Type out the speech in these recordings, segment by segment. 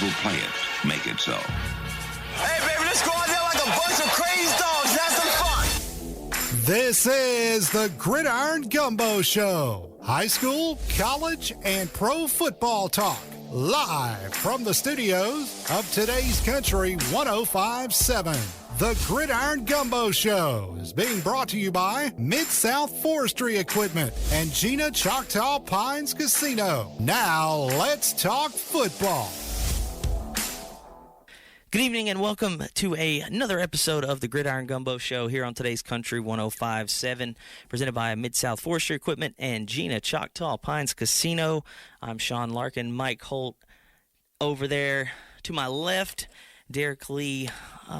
who play it make it so. Hey, baby, let's go out there like a bunch of crazy dogs and have some fun. This is the Gridiron Gumbo Show. High school, college, and pro football talk. Live from the studios of Today's Country 105.7. The Gridiron Gumbo Show is being brought to you by Mid-South Forestry Equipment and Gina Choctaw Pines Casino. Now, let's talk football. Good evening and welcome to another episode of the Gridiron Gumbo Show here on Today's Country 105.7, presented by Mid-South Forestry Equipment and Gina Choctaw Pines Casino. I'm Sean Larken. Mike Holt over there to my left. Derek Lee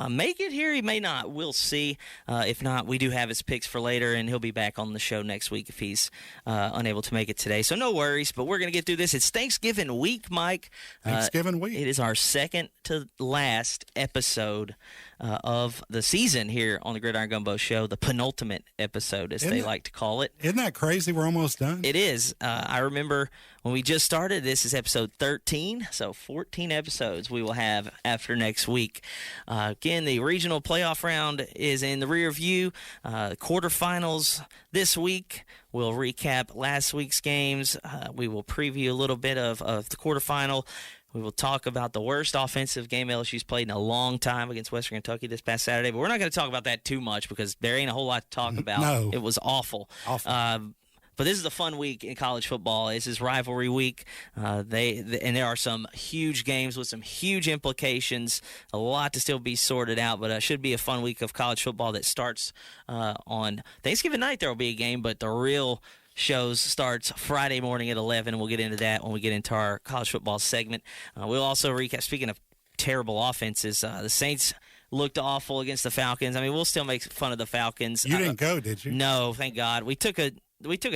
may get here, he may not. We'll see. If not, we do have his picks for later, and he'll be back on the show next week if he's unable to make it today. So no worries, but we're going to get through this. It's Thanksgiving week, Mike. Thanksgiving week. It is our second to last episode of the season here on the Gridiron Gumbo Show, the penultimate episode, as they like to call it. Isn't that crazy? We're almost done. It is. I remember when we just started, this is episode 13, so 14 episodes we will have after next week. Again, the regional playoff round is in the rear view. Quarterfinals this week. We'll recap last week's games. We will preview a little bit of the quarterfinal. We will talk about the worst offensive game LSU's played in a long time against Western Kentucky this past Saturday. But we're not going to talk about that too much because there ain't a whole lot to talk about. No. It was awful. But this is a fun week in college football. This is rivalry week. And there are some huge games with some huge implications. A lot to still be sorted out, but it should be a fun week of college football that starts on Thanksgiving night. There will be a game, but the real shows starts Friday morning at 11, and we'll get into that when we get into our college football segment. We'll also recap, speaking of terrible offenses, the Saints looked awful against the Falcons. I mean, we'll still make fun of the Falcons. You didn't go, did you? No, thank God. We took a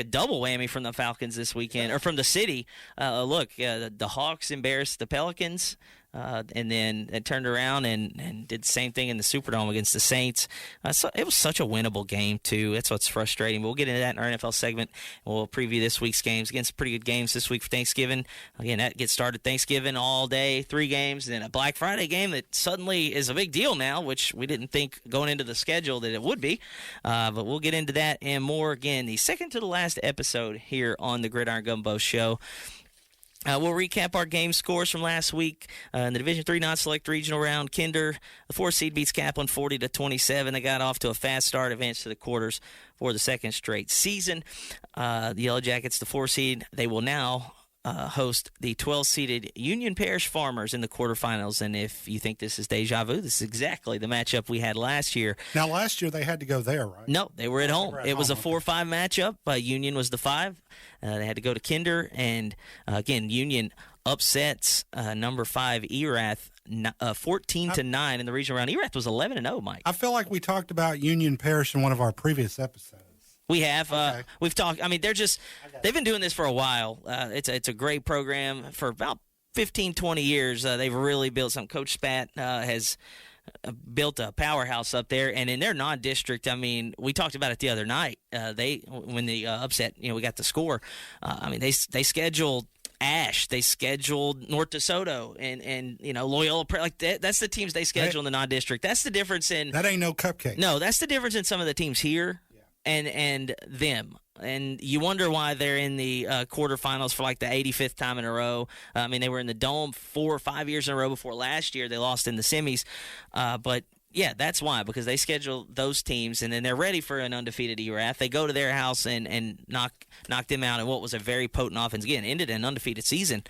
double whammy from the Falcons this weekend, or from the city. The Hawks embarrassed the Pelicans, and then it turned around and did the same thing in the Superdome against the Saints. So it was such a winnable game, too. That's what's frustrating. But we'll get into that in our NFL segment. We'll preview this week's games. Again, some pretty good games this week for Thanksgiving. Again, that gets started Thanksgiving all day, 3 games, and then a Black Friday game that suddenly is a big deal now, which we didn't think going into the schedule that it would be. But we'll get into that and more. Again, the second to the last episode here on the Gridiron Gumbo Show. We'll recap our game scores from last week in the Division III non-select regional round. Kinder, the 4 seed, beats Kaplan 40-27. They got off to a fast start, advanced to the quarters for the second straight season. The Yellow Jackets, the 4 seed, they will now host the 12-seeded Union Parish Farmers in the quarterfinals. And if you think this is deja vu, this is exactly the matchup we had last year. Now, last year they had to go there, right? No, they were at home. It was a 4-5 matchup. Union was the 5. They had to go to Kinder. And, again, Union upsets number 5 Erath 14-9 in the regional round. Erath was 11-0, Mike. I feel like we talked about Union Parish in one of our previous episodes. We have. Okay. We've talked. I mean, they've been doing this for a while. It's a great program for about 15, 20 years. They've really built something. Coach Spat has built a powerhouse up there, and in their non-district, I mean, we talked about it the other night. When the upset, we got the score. I mean, they scheduled Ash, they scheduled North DeSoto, and Loyola. Like that's the teams they schedule in the non-district. That's the difference in that ain't no cupcake. No, that's the difference in some of the teams here. And them. And you wonder why they're in the quarterfinals for like the 85th time in a row. I mean, they were in the Dome 4 or 5 years in a row before last year. They lost in the semis. But, yeah, that's why, because they schedule those teams, and then they're ready for an undefeated Erath. They go to their house and knock them out in what was a very potent offense. Again, ended an undefeated season,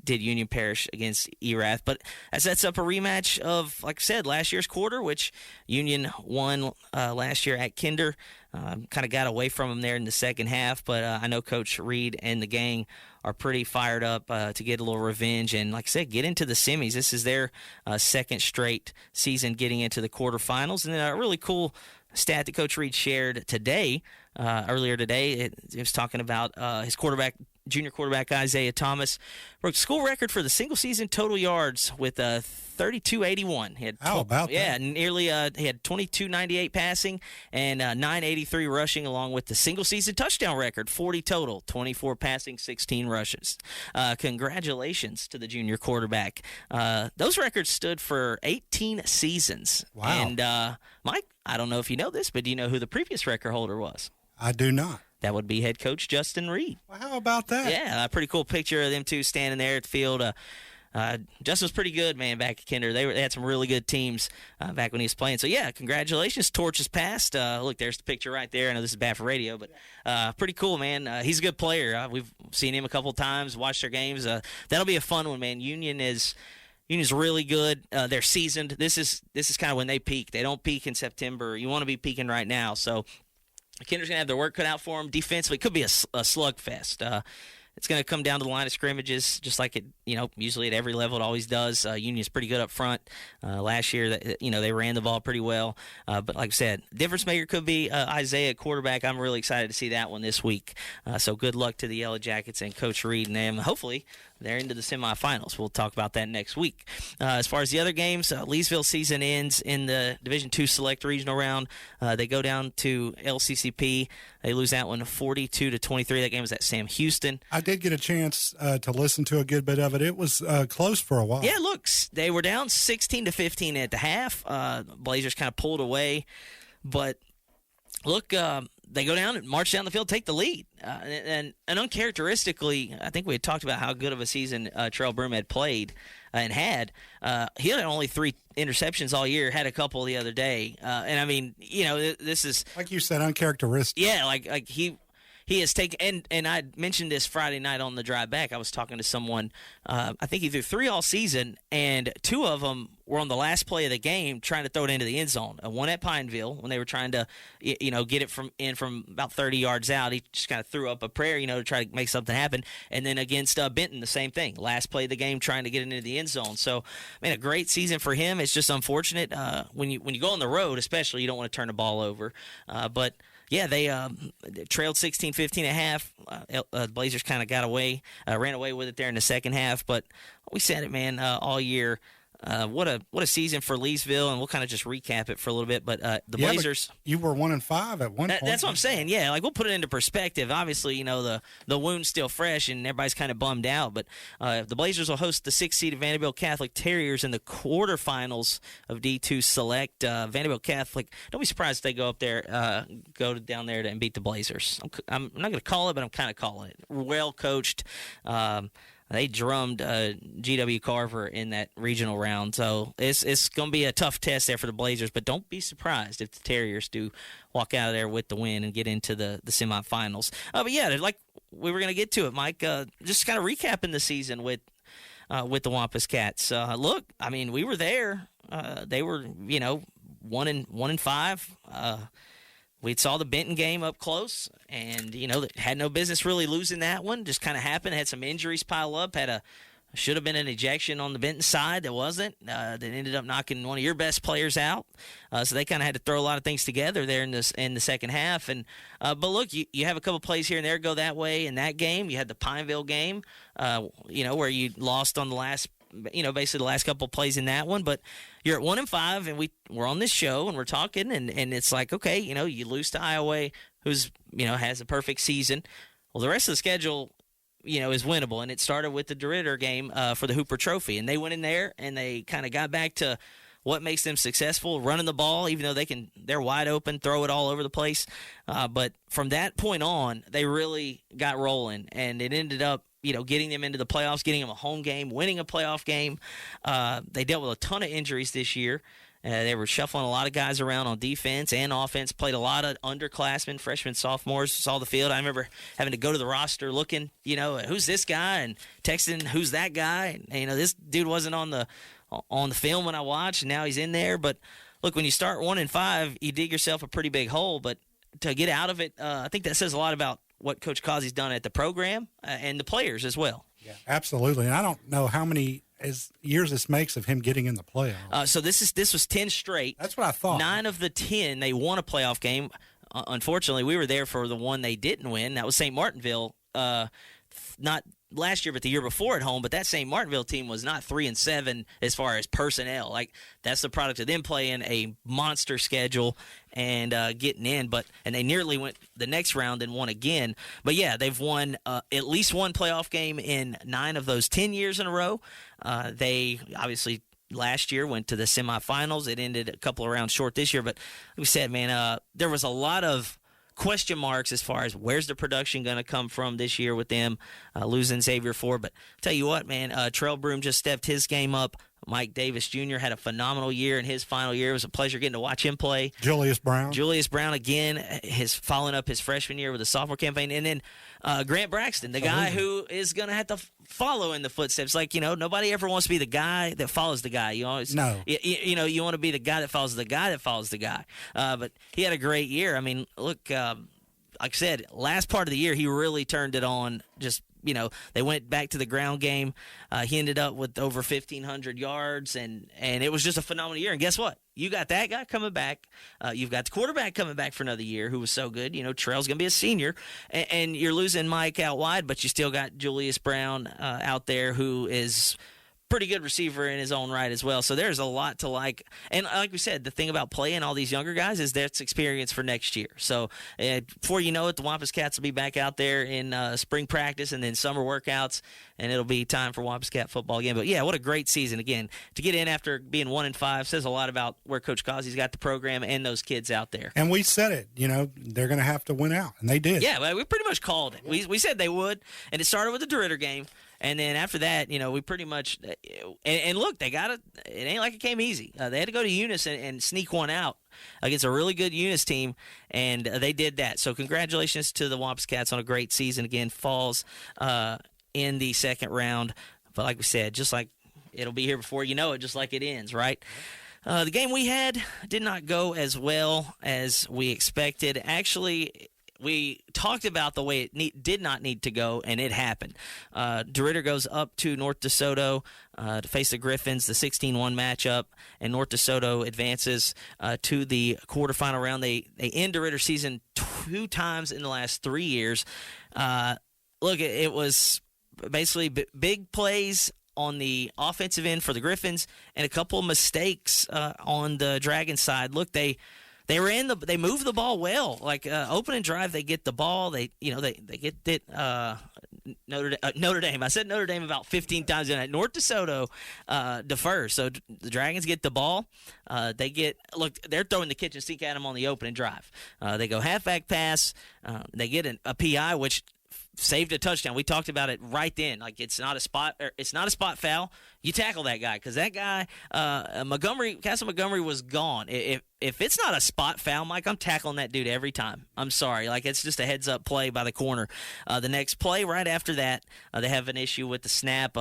did Union Parish against Erath. But that sets up a rematch of, like I said, last year's quarter, which Union won last year at Kinder. Kind of got away from them there in the second half, but I know Coach Reed and the gang are pretty fired up to get a little revenge and, like I said, get into the semis. This is their second straight season getting into the quarterfinals. And then a really cool stat that Coach Reed shared today, earlier today, it was talking about his quarterback junior quarterback Isaiah Thomas broke school record for the single-season total yards with 3281. How about that? Yeah, nearly. He had 2298 passing and 983 rushing, along with the single-season touchdown record, 40 total, 24 passing, 16 rushes. Congratulations to the junior quarterback. Those records stood for 18 seasons. Wow. And Mike, I don't know if you know this, but do you know who the previous record holder was? I do not. That would be head coach Justin Reed. Well, how about that? Yeah, a pretty cool picture of them two standing there at the field. Justin was pretty good, man, back at Kinder. They had some really good teams back when he was playing. So, yeah, congratulations. Torch is passed. Look, there's the picture right there. I know this is bad for radio, but pretty cool, man. He's a good player. We've seen him a couple times, watched their games. That'll be a fun one, man. Union's really good. They're seasoned. This is kind of when they peak. They don't peak in September. You want to be peaking right now. So, Kinder's going to have their work cut out for them. Defensively, it could be a slugfest. It's going to come down to the line of scrimmages, just like it, usually at every level it always does. Union's pretty good up front. Last year, they ran the ball pretty well. But like I said, difference maker could be Isaiah at quarterback. I'm really excited to see that one this week. So good luck to the Yellow Jackets and Coach Reed and them. Hopefully, they're into the semifinals. We'll talk about that next week. As far as the other games, Leesville season ends in the Division II Select Regional Round. They go down to LCCP. They lose that one 42-23. That game was at Sam Houston. I did get a chance to listen to a good bit of it. It was close for a while. Yeah, look, they were down 16-15 at the half. Blazers kind of pulled away. But, look, they go down and march down the field, take the lead. And uncharacteristically, I think we had talked about how good of a season Terrell Broom had played and had. He had only 3 interceptions all year, had a couple the other day. And, I mean, this is – like you said, uncharacteristic. Yeah, like he has taken – and I mentioned this Friday night on the drive back. I was talking to someone. I think he threw 3 all season, and 2 of them were on the last play of the game trying to throw it into the end zone. One at Pineville when they were trying to, get it from about 30 yards out. He just kind of threw up a prayer, to try to make something happen. And then against Benton, the same thing. Last play of the game trying to get it into the end zone. So, man, a great season for him. It's just unfortunate when you go on the road, especially, you don't want to turn the ball over. But yeah, they trailed 16-15 at half. The Blazers kind of ran away with it there in the second half. But we said it, man, all year. What a season for Leesville, and we'll kind of just recap it for a little bit. But the Blazers, you were 1-5 at one point. That's what I'm saying. Yeah, like we'll put it into perspective. Obviously, the wound's still fresh, and everybody's kind of bummed out. But the Blazers will host the 6th-seeded Vanderbilt Catholic Terriers in the quarterfinals of D2 Select. Vanderbilt Catholic. Don't be surprised if they go up there, down there and beat the Blazers. I'm not going to call it, but I'm kind of calling it. Well coached. They drummed G.W. Carver in that regional round. So it's going to be a tough test there for the Blazers, but don't be surprised if the Terriers do walk out of there with the win and get into the semifinals. But, yeah, like we were going to get to it, Mike, just kind of recapping the season with the Wampus Cats. Look, I mean, we were there. They were, 1-5. We saw the Benton game up close, and, had no business really losing that one. Just kind of happened. Had some injuries pile up. Should have been an ejection on the Benton side. That wasn't. That ended up knocking one of your best players out. So they kind of had to throw a lot of things together there in the second half. And but look, you have a couple plays here and there go that way in that game. You had the Pineville game, where you lost on the last, basically the last couple plays in that one. But you're at 1-5, and we're on this show and we're talking, and it's like, okay, you lose to Iowa, who's has a perfect season. Well, the rest of the schedule, is winnable, and it started with the DeRidder game for the Hooper Trophy, and they went in there and they kind of got back to what makes them successful, running the ball, even though they're wide open, throw it all over the place. But from that point on, they really got rolling, and it ended up, getting them into the playoffs, getting them a home game, winning a playoff game. They dealt with a ton of injuries this year. They were shuffling a lot of guys around on defense and offense, played a lot of underclassmen, freshmen, sophomores, saw the field. I remember having to go to the roster looking, who's this guy, and texting, who's that guy. And, this dude wasn't on the film when I watched, and now he's in there. But, look, when you start 1-5, you dig yourself a pretty big hole. But to get out of it, I think that says a lot about what Coach Causey's done at the program and the players as well. Yeah, absolutely. And I don't know how many years this makes of him getting in the playoffs. So this was 10 straight. That's what I thought. 9 of the 10, they won a playoff game. Unfortunately, we were there for the one they didn't win. That was St. Martinville. not last year, but the year before at home. But that same Martinville team was not 3-7 as far as personnel. Like, that's the product of them playing a monster schedule and getting in. And they nearly went the next round and won again. But yeah, they've won at least one playoff game in 9 of those 10 years in a row. They obviously last year went to the semifinals. It ended a couple of rounds short this year. But like we said, man, there was a lot of question marks as far as where's the production going to come from this year with them losing Xavier Ford. But tell you what, man, Trell Broom just stepped his game up. Mike Davis Jr. had a phenomenal year in his final year. It was a pleasure getting to watch him play. Julius Brown again, following up his freshman year with a sophomore campaign. And then Grant Braxton, the guy who is going to have to follow in the footsteps. Like, nobody ever wants to be the guy that follows the guy. You want to be the guy that follows the guy that follows the guy. But he had a great year. I mean, look, like I said, last part of the year, he really turned it on. Just, they went back to the ground game. He ended up with over 1,500 yards, and it was just a phenomenal year. And guess what? You got that guy coming back. You've got the quarterback coming back for another year who was so good. Trell's going to be a senior, and you're losing Mike out wide, but you still got Julius Brown out there who is pretty good receiver in his own right as well. So there's a lot to like. And like we said, the thing about playing all these younger guys is that's experience for next year. So before you know it, the Wampus Cats will be back out there in spring practice and then summer workouts, and it'll be time for Wampus Cat football again. But, yeah, what a great season. Again, to get in after being 1-5 says a lot about where Coach Causey's got the program and those kids out there. And we said it, they're going to have to win out, and they did. Yeah, we pretty much called it. We said they would, and it started with the DeRidder game. And then after that, we pretty much and look, they got it. It ain't like it came easy. They had to go to Eunice and sneak one out against a really good Eunice team, and they did that. So congratulations to the Wampus Cats on a great season. Again, falls in the second round. But like we said, just like it'll be here before you know it, just like it ends, right? The game we had did not go as well as we expected. Actually, we talked about the way it did not need to go, and it happened. DeRidder goes up to North DeSoto to face the Griffins, the 16-1 matchup, and North DeSoto advances to the quarterfinal round. They end DeRidder season 2 times in the last 3 years. Look, it was basically big plays on the offensive end for the Griffins and a couple of mistakes on the Dragon side. Look, they moved the ball well. Like opening drive, they get the ball. They get it. Notre Dame. I said Notre Dame about 15 times in that. North DeSoto defers. So the Dragons get the ball. They're throwing the kitchen sink at them on the opening drive. They go halfback pass. They get a PI, which saved a touchdown. We talked about it right then. Like it's not a spot foul. You tackle that guy because that guy, Castle Montgomery was gone. If it's not a spot foul, Mike, I'm tackling that dude every time. I'm sorry. Like it's just a heads up play by the corner. The next play right after that, they have an issue with the snap,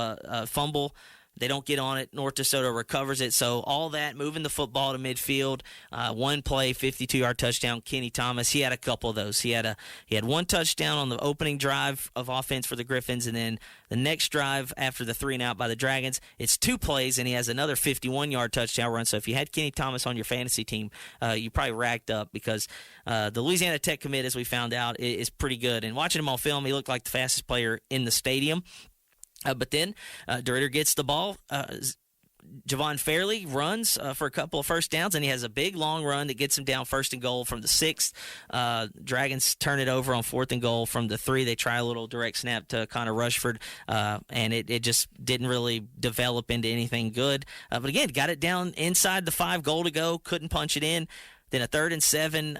fumble. They don't get on it. North DeSoto recovers it. So all that, moving the football to midfield, one play, 52-yard touchdown. Kenny Thomas, he had a couple of those. He had one touchdown on the opening drive of offense for the Griffins, and then the next drive after the 3-and-out by the Dragons, it's 2 plays, and he has another 51-yard touchdown run. So if you had Kenny Thomas on your fantasy team, you probably racked up because the Louisiana Tech commit, as we found out, is pretty good. And watching him on film, he looked like the fastest player in the stadium. But then DeRidder gets the ball. Javon Fairley runs for a couple of first downs, and he has a big, long run that gets him down 1st and goal from the 6th. Dragons turn it over on 4th and goal from the 3. They try a little direct snap to Connor Rushford, and it just didn't really develop into anything good. But, again, got it down inside the 5, goal to go, couldn't punch it in. Then a 3rd and 7,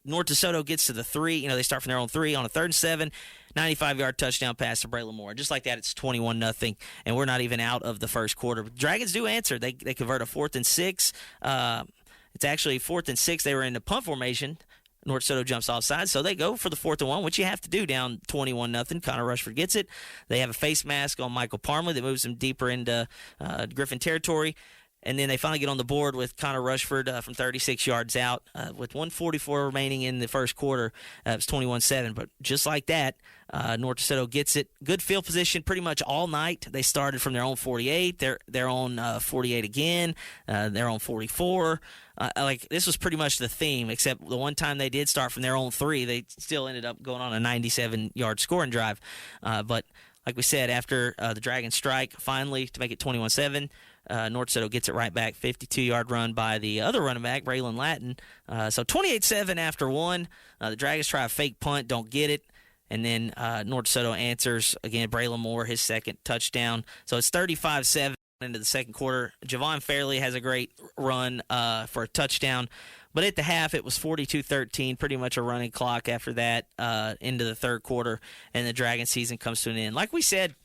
North DeSoto gets to the 3. They start from their own 3 on a 3rd and 7. 95-yard touchdown pass to Braylon Moore. Just like that, it's 21-0, and we're not even out of the first quarter. But Dragons do answer. They convert a 4th and 6. It's actually 4th and 6. They were in the punt formation. North DeSoto jumps offside, so they go for the 4th and 1, which you have to do down 21-0. Connor Rushford gets it. They have a face mask on Michael Parmley that moves him deeper into Griffin territory. And then they finally get on the board with Connor Rushford from 36 yards out. With 1:44 remaining in the first quarter, it was 21-7. But just like that, North DeSoto gets it. Good field position pretty much all night. They started from their own 48, their own 48 again, their own 44. This was pretty much the theme, except the one time they did start from their own 3, they still ended up going on a 97-yard scoring drive. But like we said, after the Dragons strike, finally, to make it 21-7, North DeSoto gets it right back, 52-yard run by the other running back, Braylon Latin. So 28-7 after one. The Dragons try a fake punt, don't get it. And then North DeSoto answers, again, Braylon Moore, his second touchdown. So it's 35-7 into the second quarter. Javon Fairley has a great run for a touchdown. But at the half, it was 42-13, pretty much a running clock after that into the third quarter, and the Dragon season comes to an end. Like we said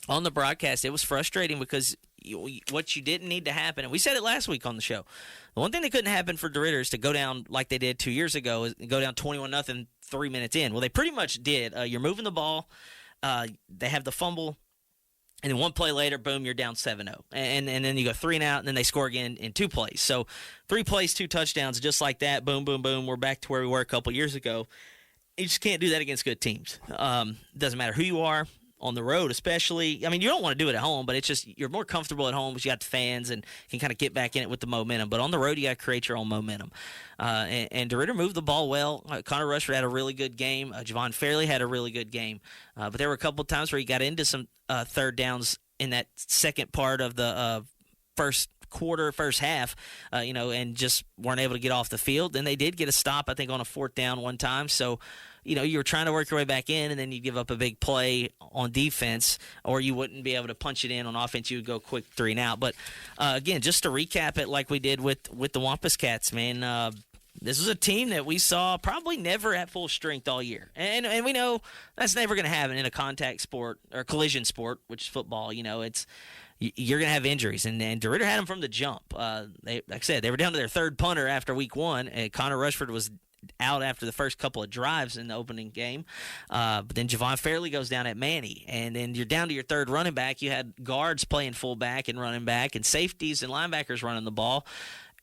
on the broadcast, it was frustrating because what you didn't need to happen, and we said it last week on the show, the one thing that couldn't happen for DeRidder is to go down like they did 2 years ago, is go down 21-0 3 minutes in. Well, they pretty much did. You're moving the ball. They have the fumble. And then one play later, boom, you're down 7-0. And then you go 3 and out, and then they score again in 2 plays. So 3 plays, 2 touchdowns, just like that. Boom, boom, boom. We're back to where we were a couple years ago. You just can't do that against good teams. Doesn't matter who you are, on the road especially. I mean, you don't want to do it at home, but it's just you're more comfortable at home because you got the fans and can kind of get back in it with the momentum. But on the road, you got to create your own momentum. And DeRidder moved the ball well. Connor Rushford had a really good game. Javon Fairley had a really good game. But there were a couple of times where he got into some third downs in that second part of the first quarter, first half, and just weren't able to get off the field. Then they did get a stop, I think, on a 4th down one time. So, you were trying to work your way back in, and then you give up a big play on defense, or you wouldn't be able to punch it in on offense. You would go quick 3 and out. But, again, just to recap it like we did with the Wampus Cats, man, this was a team that we saw probably never at full strength all year. And we know that's never going to happen in a contact sport or collision sport, which is football. It's you're going to have injuries. And DeRidder had them from the jump. Like I said, they were down to their third punter after week 1. And Connor Rushford was out after the first couple of drives in the opening game. But then Javon Fairley goes down at Manny. And then you're down to your third running back. You had guards playing fullback and running back and safeties and linebackers running the ball.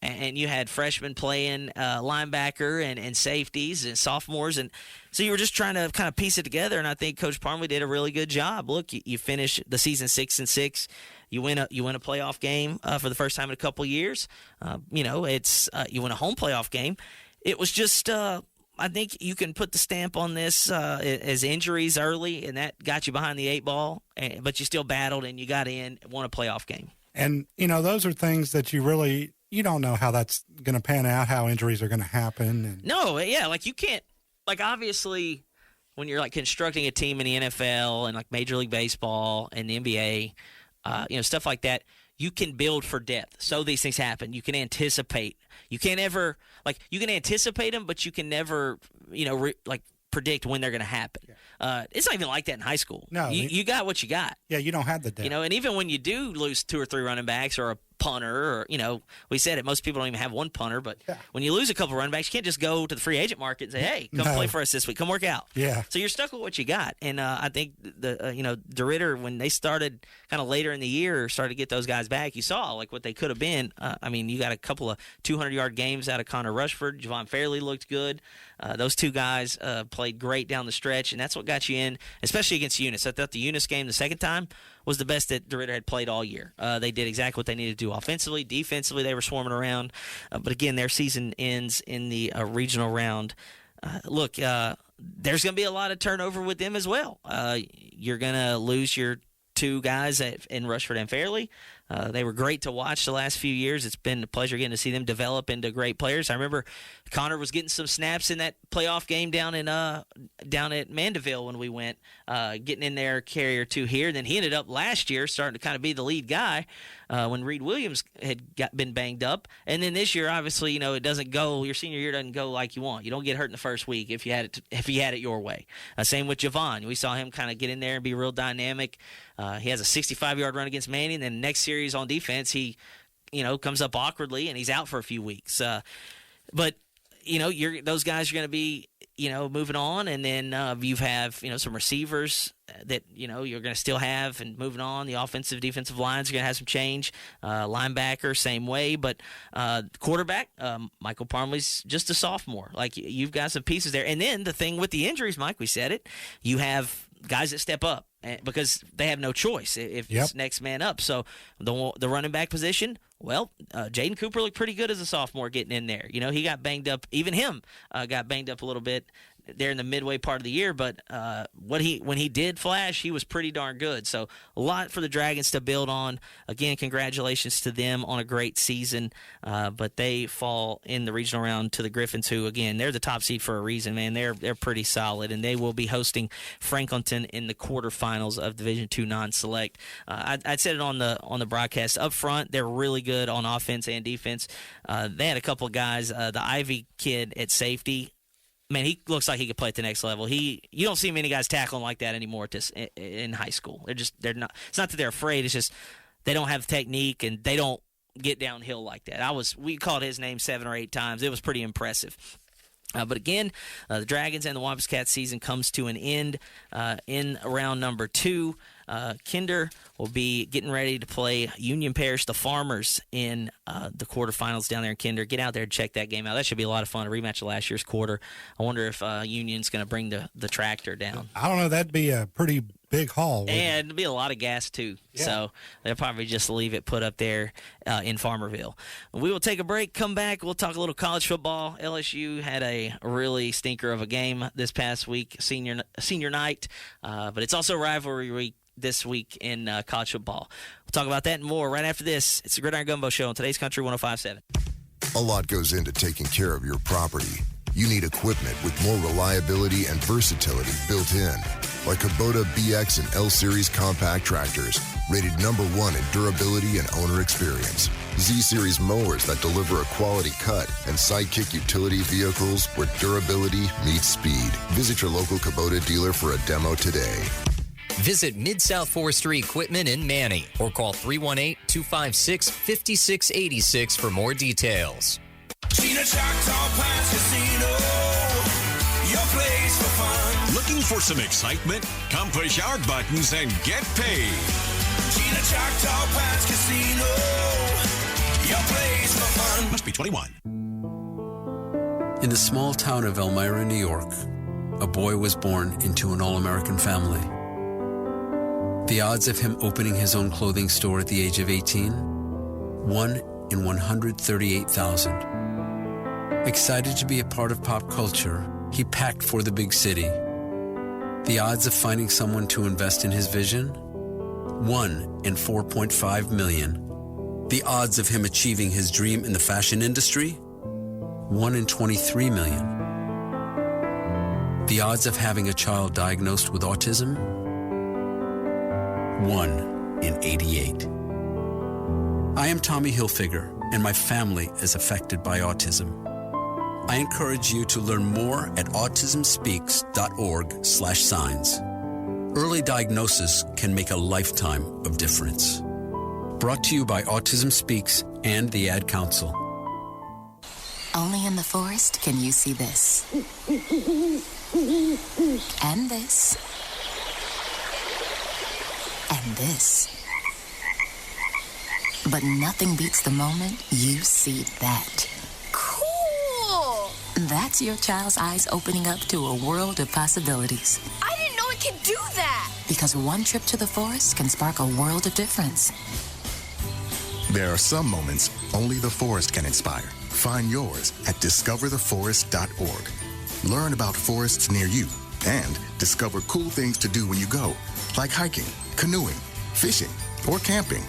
And you had freshmen playing linebacker and safeties and sophomores. And so you were just trying to kind of piece it together. And I think Coach Parmley did a really good job. Look, you finish the season 6-6. You win a playoff game for the first time in a couple of years. You win a home playoff game. It was just I think you can put the stamp on this as injuries early, and that got you behind the 8 ball. But you still battled, and you got in, won a playoff game. And, those are things that you don't know how that's going to pan out, how injuries are going to happen. No, yeah, you can't, obviously when you're constructing a team in the NFL and Major League Baseball and the NBA, stuff like that, you can build for depth. So these things happen. You can anticipate. You can't ever, you can anticipate them, but you can never, predict when they're going to happen. Yeah. It's not even like that in high school. No. You got what you got. Yeah, you don't have the depth. And even when you do lose 2 or 3 running backs or a punter, or, we said it, most people don't even have one punter, but when you lose a couple running backs, you can't just go to the free agent market and say, hey, come play for us this week. Come work out. Yeah. So you're stuck with what you got. And I think, DeRidder, when they started kind of later in the year, started to get those guys back, you saw what they could have been. You got a couple of 200-yard games out of Connor Rushford. Javon Fairley looked good. Those 2 guys played great down the stretch, and that's what got you in, especially against Eunice. I thought the Eunice game the second time was the best that DeRidder had played all year. They did exactly what they needed to do offensively. Defensively, they were swarming around. But again, their season ends in the regional round. There's going to be a lot of turnover with them as well. You're going to lose your 2 guys in Rushford and Fairley. They were great to watch the last few years. It's been a pleasure getting to see them develop into great players. I remember Connor was getting some snaps in that playoff game down at Mandeville when we went, getting in there, carry or 2 here. Then he ended up last year starting to kind of be the lead guy when Reed Williams had been banged up. And then this year, obviously, it doesn't go. Your senior year doesn't go like you want. You don't get hurt in the first week if you had it your way. Same with Javon. We saw him kind of get in there and be real dynamic. He has a 65-yard run against Manning. Then next series on defense, he, comes up awkwardly and he's out for a few weeks. But those guys are going to be, moving on, and then you have some receivers that you're going to still have, and moving on, the offensive defensive lines are going to have some change. Linebacker same way, but quarterback Michael Parmley's just a sophomore. Like, you've got some pieces there, and then the thing with the injuries, Mike, we said it, you have guys that step up because they have no choice if it's next man up. So the running back position, well, Jaden Cooper looked pretty good as a sophomore getting in there. He got banged up. Even him got banged up a little bit there in the midway part of the year, but when he did flash, he was pretty darn good. So a lot for the Dragons to build on. Again, congratulations to them on a great season, but they fall in the regional round to the Griffins, who, again, they're the top seed for a reason, man. They're pretty solid, and they will be hosting Franklinton in the quarterfinals of Division II non-select. I said it on the broadcast. Up front, they're really good on offense and defense. They had a couple of guys, the Ivy kid at safety. Man, he looks like he could play at the next level. You don't see many guys tackling like that anymore in high school. They're not. It's not that they're afraid. It's just they don't have technique, and they don't get downhill like that. We called his name 7 or 8 times. It was pretty impressive. But again, the Dragons and the Wampus Cats season comes to an end in round number 2. Kinder will be getting ready to play Union Parish, the Farmers, in the quarterfinals down there in Kinder. Get out there and check that game out. That should be a lot of fun, a rematch of last year's quarter. I wonder if Union's going to bring the tractor down. I don't know. That'd be a pretty big haul. And it'd be a lot of gas, too. Yeah. So they'll probably just leave it put up there in Farmerville. We will take a break, come back. We'll talk a little college football. LSU had a really stinker of a game this past week, senior night. But it's also rivalry week this week in college football. We'll talk about that and more right after this. It's the Gridiron Gumbo Show on today's Country 105.7. A lot goes into taking care of your property. You need equipment with more reliability and versatility built in, like Kubota BX and L-Series compact tractors, rated #1 in durability and owner experience. Z-Series mowers that deliver a quality cut, and Sidekick utility vehicles where durability meets speed. Visit your local Kubota dealer for a demo today. Visit Mid-South Forestry Equipment in Manny or call 318-256-5686 for more details. Gina Choctaw Pines Casino, your place for fun. Looking for some excitement? Come push our buttons and get paid. Gina Choctaw Pines Casino, your place for fun. Must be 21. In the small town of Elmira, New York, a boy was born into an all-American family. The odds of him opening his own clothing store at the age of 18? 1 in 138,000. Excited to be a part of pop culture, he packed for the big city. The odds of finding someone to invest in his vision? 1 in 4.5 million. The odds of him achieving his dream in the fashion industry? 1 in 23 million. The odds of having a child diagnosed with autism? 1 in 88. I am Tommy Hilfiger, and my family is affected by autism. I encourage you to learn more at autismspeaks.org/signs. Early diagnosis can make a lifetime of difference. Brought to you by Autism Speaks and the Ad Council. Only in the forest can you see this. And this. And this. But nothing beats the moment you see that. Cool! That's your child's eyes opening up to a world of possibilities. I didn't know it could do that! Because one trip to the forest can spark a world of difference. There are some moments only the forest can inspire. Find yours at discovertheforest.org. Learn about forests near you and discover cool things to do when you go, like hiking, canoeing, fishing, or camping.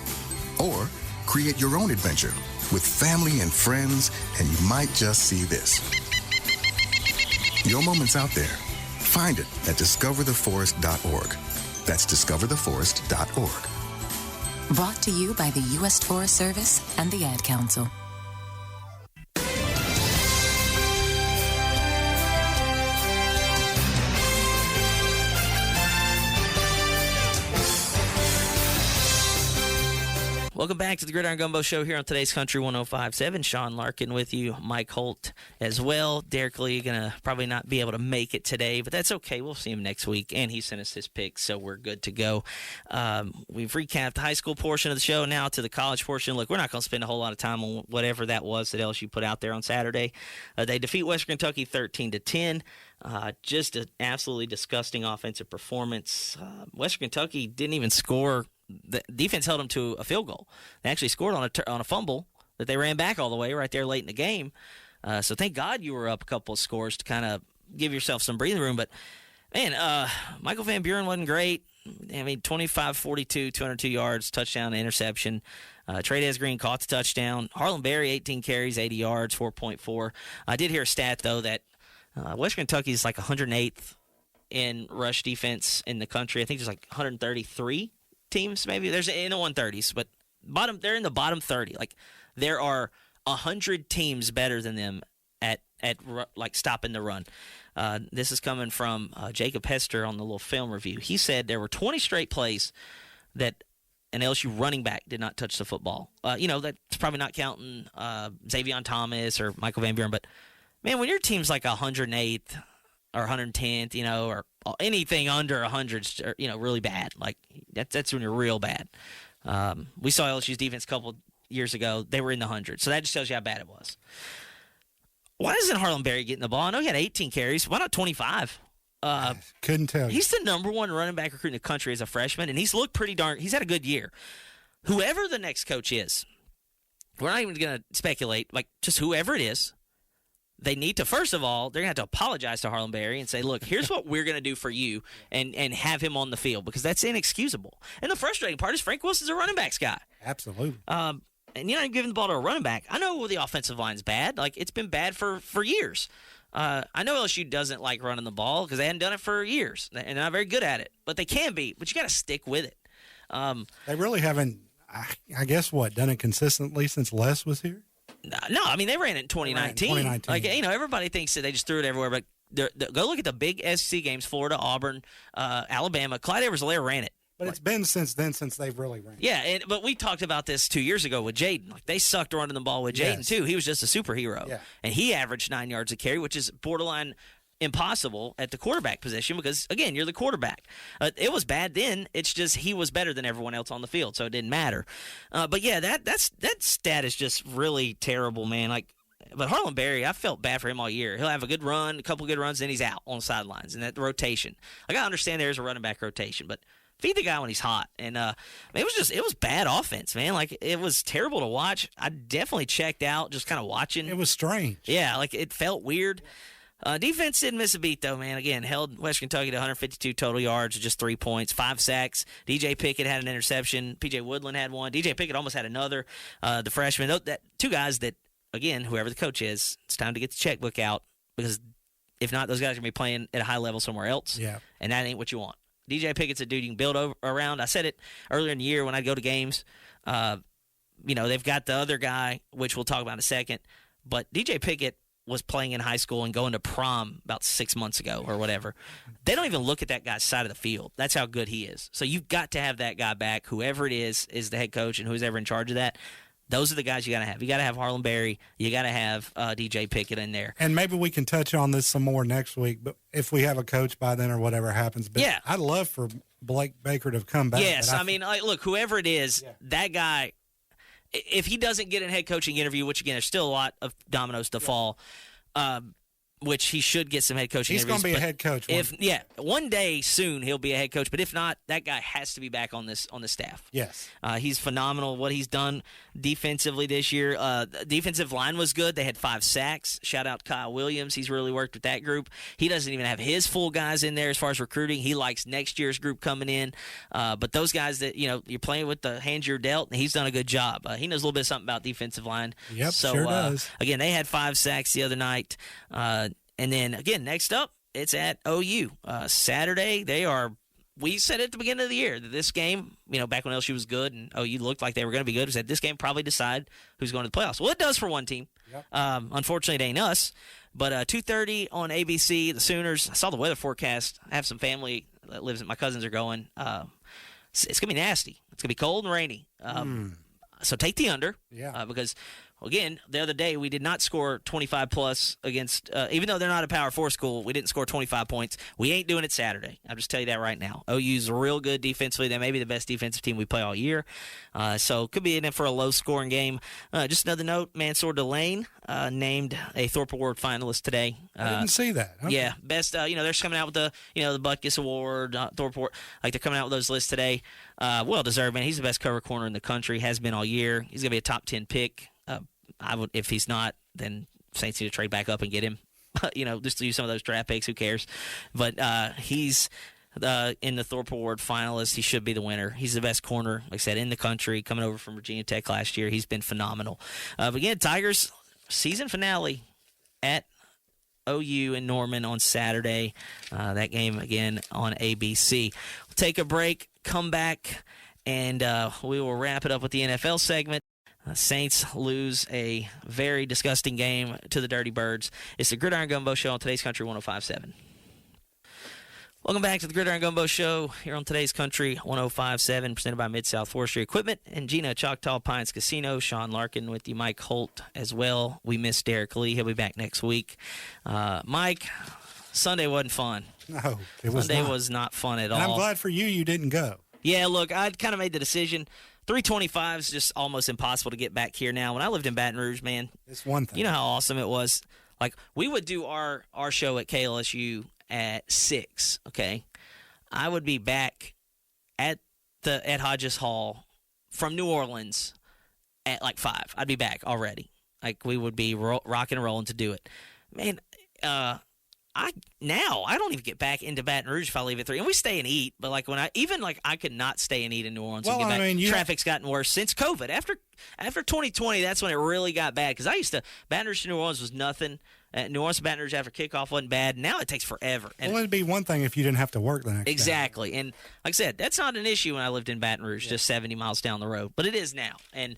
Or create your own adventure with family and friends, and you might just see this. Your moment's out there. Find it at discovertheforest.org. That's discovertheforest.org. Brought to you by the U.S. Forest Service and the Ad Council. Welcome Welcome back to the Gridiron Gumbo Show here on today's Country 105.7. Sean Larken with you, Mike Holt as well. Derek Lee going to probably not be able to make it today, but that's okay. We'll see him next week, and he sent us his picks, so we're good to go. We've recapped the high school portion of the show. Now to the college portion. Look, we're not going to spend a whole lot of time on whatever that was that LSU put out there on Saturday. They defeat Western Kentucky 13-10. Just an absolutely disgusting offensive performance. Western Kentucky didn't even score. The defense held them to a field goal. They actually scored on a fumble that they ran back all the way right there late in the game. So thank God you were up a couple of scores to kind of give yourself some breathing room. But, man, Michael Van Buren wasn't great. I mean, 25-42, 202 yards, touchdown, interception. Trey Green caught the touchdown. Harlan Berry, 18 carries, 80 yards, 4.4. I did hear a stat, though, that Western Kentucky is like 108th in rush defense in the country. I think there's like 133 teams, maybe. There's in the 130s, but they're in the bottom 30. Like, there are 100 teams better than them at like stopping the run. This is coming from Jacob Hester on the little film review. He said there were 20 straight plays that an LSU running back did not touch the football. That's probably not counting Xavion Thomas or Michael Van Buren, but man, when your team's like 108th or 110th, or anything under 100 is, really bad. Like, that's when you're real bad. We saw LSU's defense a couple years ago. They were in the 100s, so that just tells you how bad it was. Why isn't Harlan Berry getting the ball? I know he had 18 carries. Why not 25? Couldn't tell you. He's the number one running back recruit in the country as a freshman, and he's looked pretty he's had a good year. Whoever the next coach is, we're not even going to speculate. Like, just whoever it is, they need to, first of all, they're going to have to apologize to Harlan Berry and say, look, here's what we're going to do for you, and have him on the field, because that's inexcusable. And the frustrating part is Frank Wilson's a running backs guy. Absolutely. And you're not giving the ball to a running back. I know the offensive line's bad. Like, it's been bad for years. I know LSU doesn't like running the ball because they hadn't done it for years, and they're not very good at it. But they can be, but you got to stick with it. They really haven't, I guess, done it consistently since Les was here? No, I mean, they ran it in 2019. Like, everybody thinks that they just threw it everywhere, but go look at the big SEC games, Florida, Auburn, Alabama. Clyde Edwards-Helaire ran it. But it's been since then since they've really ran. Yeah, but we talked about this 2 years ago with Jaden. Like, they sucked running the ball with Jaden, too. He was just a superhero. Yeah. And he averaged 9 yards a carry, which is borderline impossible at the quarterback position because, again, you're the quarterback. It was bad then. It's just he was better than everyone else on the field, so it didn't matter. But, yeah, that stat is just really terrible, man. But Harlan Berry, I felt bad for him all year. He'll have a good run, a couple good runs, then he's out on the sidelines. And that rotation. Like, I understand there's a running back rotation, but feed the guy when he's hot. And it was bad offense, man. Like, it was terrible to watch. I definitely checked out just kind of watching. It was strange. Yeah, like, it felt weird. Defense didn't miss a beat, though, man. Again, held West Kentucky to 152 total yards, just 3 points, 5 sacks. DJ Pickett had an interception. P.J. Woodland had one. DJ Pickett almost had another. The freshman, two guys that, again, whoever the coach is, it's time to get the checkbook out because if not, those guys are going to be playing at a high level somewhere else. Yeah. And that ain't what you want. DJ Pickett's a dude you can build around. I said it earlier in the year when I go to games. They've got the other guy, which we'll talk about in a second. But DJ Pickett was playing in high school and going to prom about 6 months ago or whatever. They don't even look at that guy's side of the field. That's how good he is. So you've got to have that guy back. Whoever it is the head coach and who's ever in charge of that. Those are the guys you got to have. You got to have Harlan Berry. You got to have DJ Pickett in there. And maybe we can touch on this some more next week, but if we have a coach by then or whatever happens. But yeah. I'd love for Blake Baker to come back. Yes, look, whoever it is, that guy, if he doesn't get a head coaching interview, which, again, there's still a lot of dominoes to fall, which he should get some head coaching interviews. He's going to be a head coach. One day soon he'll be a head coach. But if not, that guy has to be back on the staff. Yes. He's phenomenal. What he's done defensively this year. The defensive line was good. They had 5 sacks. Shout out Kyle Williams. He's really worked with that group. He doesn't even have his full guys in there as far as recruiting. He likes next year's group coming in. But those guys that, you're playing with the hands you're dealt, and he's done a good job. He knows a little bit of something about defensive line. Yep, sure does. Again, they had 5 sacks the other night. And then, again, next up, it's at OU. Saturday, we said at the beginning of the year that this game, back when LSU was good and OU looked like they were going to be good, we said this game probably decide who's going to the playoffs. Well, it does for one team. Yep. Unfortunately, it ain't us. But 2:30 on ABC, the Sooners. I saw the weather forecast. I have some family that my cousins are going. It's going to be nasty. It's going to be cold and rainy. So take the under. Yeah. Because, again, the other day we did not score 25-plus against even though they're not a Power 4 school, we didn't score 25 points. We ain't doing it Saturday. I'll just tell you that right now. OU's real good defensively. They may be the best defensive team we play all year. So could be in it for a low-scoring game. Just another note, Mansour Delane named a Thorpe Award finalist today. I didn't see that. Okay. Yeah, best, they're coming out with the Butkus Award, Thorpe Award. Like, they're coming out with those lists today. Well deserved, man. He's the best cover corner in the country, has been all year. He's going to be a top 10 pick. I would, if he's not, then Saints need to trade back up and get him. Just to use some of those draft picks. Who cares? But he's in the Thorpe Award finalist. He should be the winner. He's the best corner, like I said, in the country. Coming over from Virginia Tech last year, he's been phenomenal. But again, Tigers season finale at OU in Norman on Saturday. That game again on ABC. We'll take a break, come back, and we will wrap it up with the NFL segment. Saints lose a very disgusting game to the Dirty Birds. It's the Gridiron Gumbo Show on Today's Country 105.7. Welcome back to the Gridiron Gumbo Show here on Today's Country 105.7, presented by Mid-South Forestry Equipment and Gina Choctaw Pines Casino. Sean Larken with you, Mike Holt as well. We miss Derek Lee. He'll be back next week. Mike, Sunday wasn't fun. No, it was Sunday not. was not fun at all. And I'm glad for you didn't go. Yeah, look, I'd kind of made the decision. 325 is just almost impossible to get back here now. When I lived in Baton Rouge, man, it's one thing. You know how awesome it was? Like, we would do our show at KLSU at 6, okay? I would be back at Hodges Hall from New Orleans at like 5. I'd be back already. Like, we would be rocking and rolling to do it. Man, I don't even get back into Baton Rouge if I leave at 3. And we stay and eat, but like I could not stay and eat in New Orleans. Well, and get back. I mean, Traffic's gotten worse since COVID. After 2020, that's when it really got bad. Because Baton Rouge to New Orleans was nothing. New Orleans to Baton Rouge after kickoff wasn't bad. Now it takes forever. And it'd be one thing if you didn't have to work the next day. Exactly. And like I said, that's not an issue when I lived in Baton Rouge, just 70 miles down the road. But it is now. And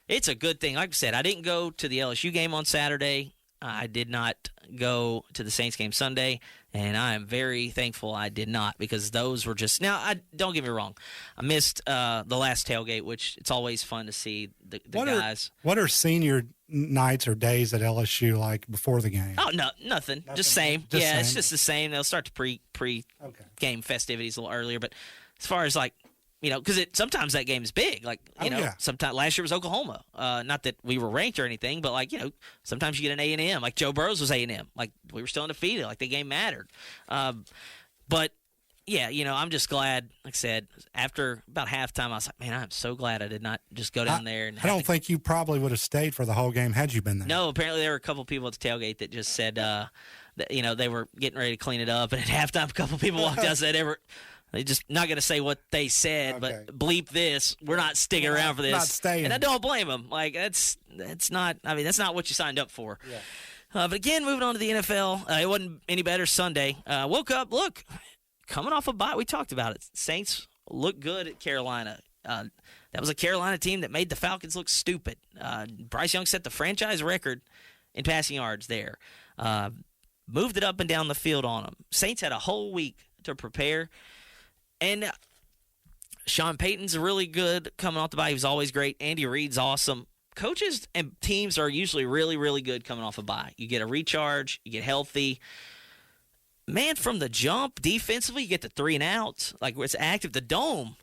it's a good thing. Like I said, I didn't go to the LSU game on Saturday. I did not go to the Saints game Sunday, and I am very thankful I did not, because those were just – now, don't get me wrong. I missed the last tailgate, which it's always fun to see the guys. What are senior nights or days at LSU like before the game? Oh, no, nothing. Just same. It's just the same. They'll start the pre-game festivities a little earlier. But as far as like, because sometimes that game is big. Like, sometimes last year was Oklahoma. Not that we were ranked or anything, but like, sometimes you get an A&M. Like Joe Burrows was A&M. Like, we were still undefeated. Like, the game mattered. But yeah, I'm just glad. Like I said, after about halftime, I was like, man, I'm so glad I did not just go down there. And I don't think you probably would have stayed for the whole game had you been there. No, apparently there were a couple people at the tailgate that just said, that, they were getting ready to clean it up, and at halftime, a couple people walked out and said, they're just not going to say what they said, but bleep this. We're not sticking around for this. Not staying. And I don't blame them. Like, that's not what you signed up for. Yeah. But again, moving on to the NFL, it wasn't any better Sunday. Woke up, look, coming off a bye. We talked about it. Saints look good at Carolina. That was a Carolina team that made the Falcons look stupid. Bryce Young set the franchise record in passing yards there. Moved it up and down the field on them. Saints had a whole week to prepare. And Sean Payton's really good coming off the bye. He was always great. Andy Reid's awesome. Coaches and teams are usually really, really good coming off a bye. You get a recharge. You get healthy. Man, from the jump, defensively, you get the 3 and outs. Like, where it's active. The Dome,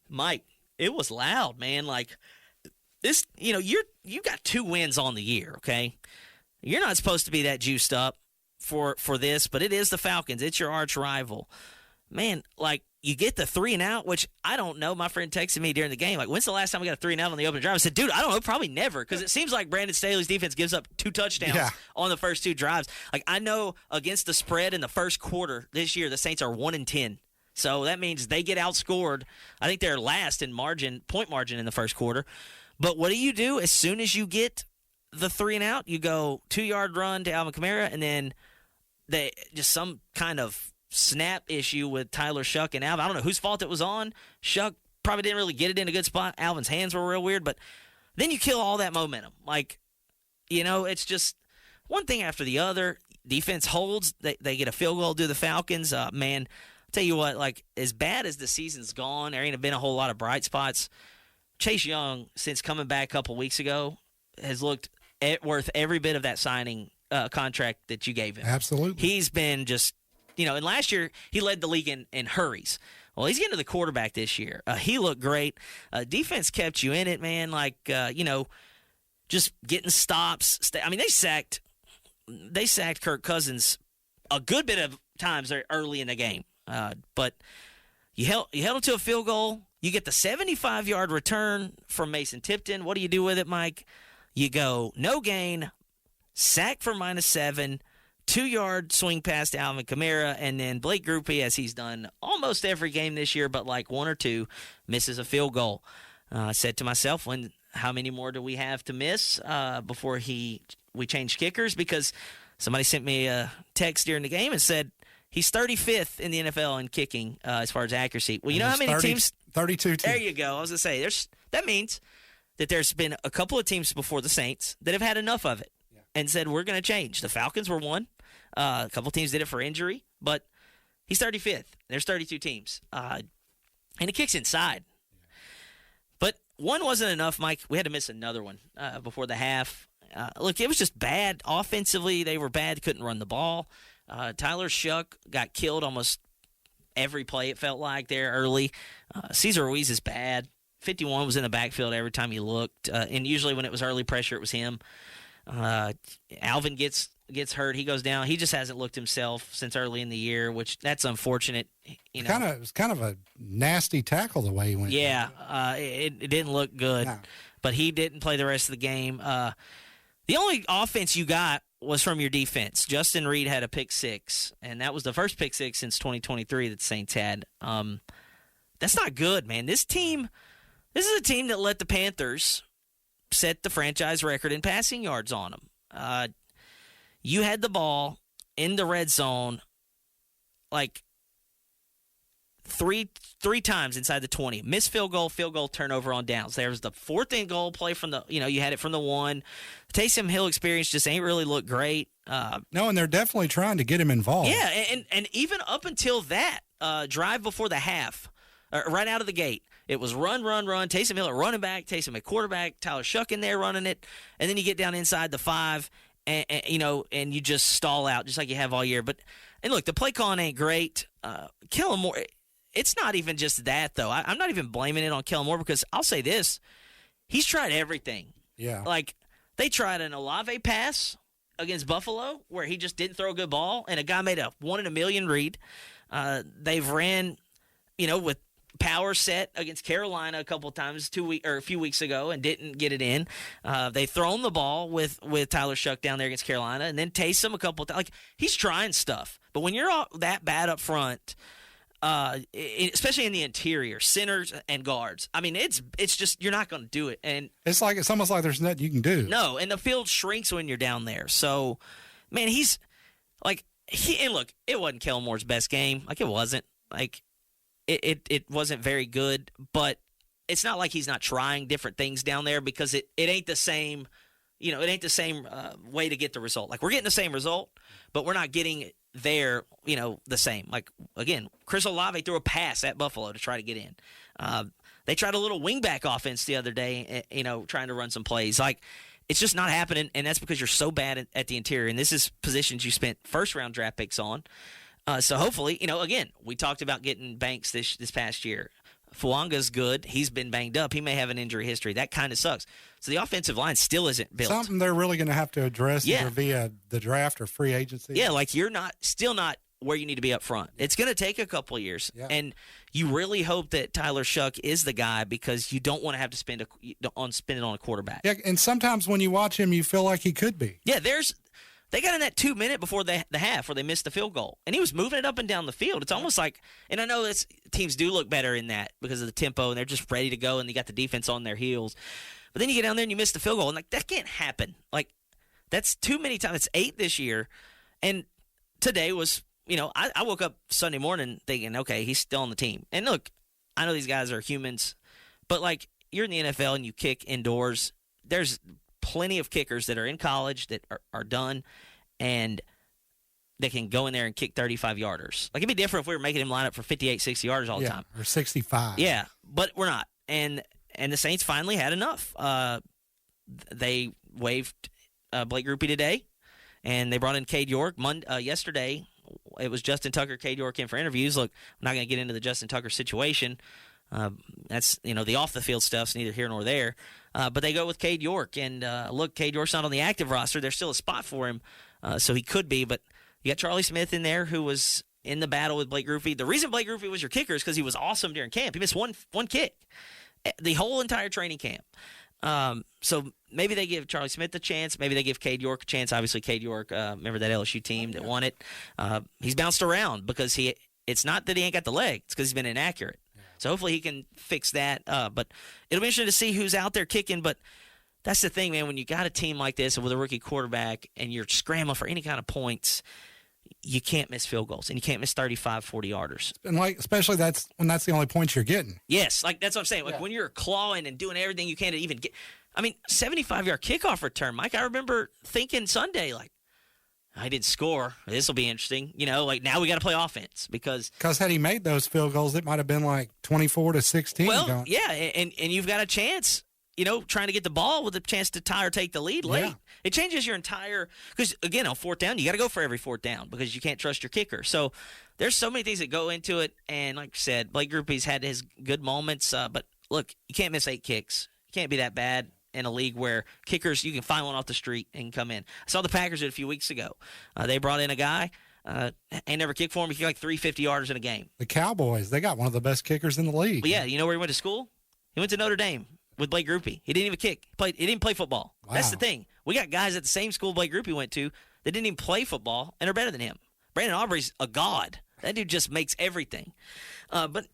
Mike, it was loud, man. Like, this, you got 2 wins on the year, okay? You're not supposed to be that juiced up for this, but it is the Falcons. It's your arch rival. Man, like, you get the 3 and out, which I don't know. My friend texted me during the game, like, when's the last time we got a 3 and out on the open drive? I said, dude, I don't know, probably never, because it seems like Brandon Staley's defense gives up 2 touchdowns on the first 2 drives. Like, I know against the spread in the first quarter this year, the Saints are 1-10. So that means they get outscored. I think they're last in point margin in the first quarter. But what do? As soon as you get the 3 and out, you go 2-yard run to Alvin Kamara, and then just some kind of snap issue with Tyler Shuck and Alvin. I don't know whose fault it was on. Shuck probably didn't really get it in a good spot. Alvin's hands were real weird, but then you kill all that momentum. Like, it's just one thing after the other. Defense holds. They get a field goal to the Falcons. Man, I'll tell you what, like, as bad as the season's gone, there ain't been a whole lot of bright spots. Chase Young, since coming back a couple weeks ago, has looked worth every bit of that signing contract that you gave him. Absolutely. He's been just, and last year he led the league in hurries. Well, he's getting to the quarterback this year. He looked great. Defense kept you in it, man. Just getting stops. They sacked Kirk Cousins a good bit of times early in the game. But you held him to a field goal. You get the 75-yard return from Mason Tipton. What do you do with it, Mike? You go no gain, sack for -7, 2-yard swing pass to Alvin Kamara, and then Blake Grupe, as he's done almost every game this year, but like one or two, misses a field goal. I said to myself, how many more do we have to miss before we change kickers? Because somebody sent me a text during the game and said he's 35th in the NFL in kicking as far as accuracy. Well, you know how many teams? 32 teams. There you go. I was going to say, that means that there's been a couple of teams before the Saints that have had enough of it and said, we're going to change. The Falcons were one. A couple teams did it for injury, but he's 35th. There's 32 teams. And he kicks inside. But one wasn't enough, Mike. We had to miss another one before the half. Look, it was just bad. Offensively, they were bad. Couldn't run the ball. Tyler Shuck got killed almost every play, it felt like, there early. Cesar Ruiz is bad. 51 was in the backfield every time he looked. And usually when it was early pressure, it was him. Alvin gets hurt. He goes down. He just hasn't looked himself since early in the year, which that's unfortunate. It was kind of a nasty tackle the way he went. Yeah, it didn't look good. No. But he didn't play the rest of the game. The only offense you got was from your defense. Justin Reed had a pick six, and that was the first pick six since 2023 that the Saints had. That's not good, man. This is a team that let the Panthers set the franchise record in passing yards on them. You had the ball in the red zone like three times inside the 20. Missed field goal, turnover on downs. There was the 4th and goal play from you had it from the 1. The Taysom Hill experience just ain't really looked great. No, and they're definitely trying to get him involved. Yeah, and even up until that drive before the half, right out of the gate, it was run. Taysom Hill at running back, Taysom at quarterback, Tyler Shuck in there running it, and then you get down inside the 5, and you just stall out just like you have all year. And look, the play calling ain't great. Kellen Moore, it's not even just that though. I'm not even blaming it on Kellen Moore because I'll say this: he's tried everything. Yeah, like they tried an Olave pass against Buffalo where he just didn't throw a good ball, and a guy made a 1 in a million read. They've ran, with power set against Carolina a couple of times a few weeks ago and didn't get it in. They've thrown the ball with Tyler Shuck down there against Carolina, and then Taysom a couple of times. Like, he's trying stuff. But when you're all that bad up front, especially in the interior, centers and guards, I mean, it's just you're not going to do it. And it's almost like there's nothing you can do. No, and the field shrinks when you're down there. So, man, he's like and look, it wasn't Kellen Moore's best game. Like, it wasn't. Like, It wasn't very good, but it's not like he's not trying different things down there because it ain't the same, it ain't the same way to get the result. Like, we're getting the same result, but we're not getting there, the same. Like, again, Chris Olave threw a pass at Buffalo to try to get in. They tried a little wingback offense the other day, trying to run some plays. Like, it's just not happening, and that's because you're so bad at the interior. And this is positions you spent first-round draft picks on. So hopefully, again, we talked about getting Banks this past year. Fuanga's good. He's been banged up. He may have an injury history. That kind of sucks. So the offensive line still isn't built. Something they're really going to have to address either via the draft or free agency. Yeah, like you're still not where you need to be up front. It's going to take a couple of years. Yeah. And you really hope that Tyler Shuck is the guy because you don't want to have to spend it on a quarterback. Yeah, and sometimes when you watch him, you feel like he could be. Yeah, they got in that 2 minute before the half where they missed the field goal, and he was moving it up and down the field. It's almost like, and I know teams do look better in that because of the tempo, and they're just ready to go, and they got the defense on their heels. But then you get down there and you miss the field goal, and like that can't happen. Like, that's too many times. It's 8 this year, and today was, I woke up Sunday morning thinking, okay, he's still on the team. And look, I know these guys are humans, but like you're in the NFL and you kick indoors. There's plenty of kickers that are in college that are done, and they can go in there and kick 35-yarders. Like, it'd be different if we were making him line up for 58, 60 yarders all the time. Or 65. Yeah, but we're not. And And the Saints finally had enough. They waived Blake Grupe today, and they brought in Cade York. Yesterday, it was Justin Tucker, Cade York in for interviews. Look, I'm not going to get into the Justin Tucker situation. That's, the off-the-field stuff's neither here nor there. But they go with Cade York. And, look, Cade York's not on the active roster. There's still a spot for him, so he could be. But you got Charlie Smith in there, who was in the battle with Blake Grupe. The reason Blake Grupe was your kicker is because he was awesome during camp. He missed one kick the whole entire training camp. So maybe they give Charlie Smith a chance. Maybe they give Cade York a chance. Obviously, Cade York, remember that LSU team that won it? He's bounced around because it's not that he ain't got the leg. It's because he's been inaccurate. So hopefully he can fix that. But it'll be interesting to see who's out there kicking. But that's the thing, man. When you got a team like this and with a rookie quarterback and you're scrambling for any kind of points, you can't miss field goals, and you can't miss 35, 40-yarders. And especially that's the only points you're getting. Yes, that's what I'm saying. When you're clawing and doing everything you can to even get – 75-yard kickoff return, Mike, I remember thinking Sunday, I didn't score. This will be interesting. Now we got to play offense because had he made those field goals, it might have been 24-16. Well, yeah, and you've got a chance – trying to get the ball with a chance to tie or take the lead late. Yeah. It changes your entire – because, again, on fourth down, you got to go for every fourth down because you can't trust your kicker. So there's so many things that go into it. And like I said, Blake Grupe's had his good moments. But, look, you can't miss 8 kicks. You can't be that bad in a league where kickers, you can find one off the street and come in. I saw the Packers did a few weeks ago. They brought in a guy. Ain't never kicked for him. He kicked 350-yarders in a game. The Cowboys, they got one of the best kickers in the league. But, yeah, you know where he went to school? He went to Notre Dame. With Blake Grupe. He didn't even kick. He didn't play football. Wow. That's the thing. We got guys at the same school Blake Grupe went to that didn't even play football and are better than him. Brandon Aubrey's a god. That dude just makes everything. But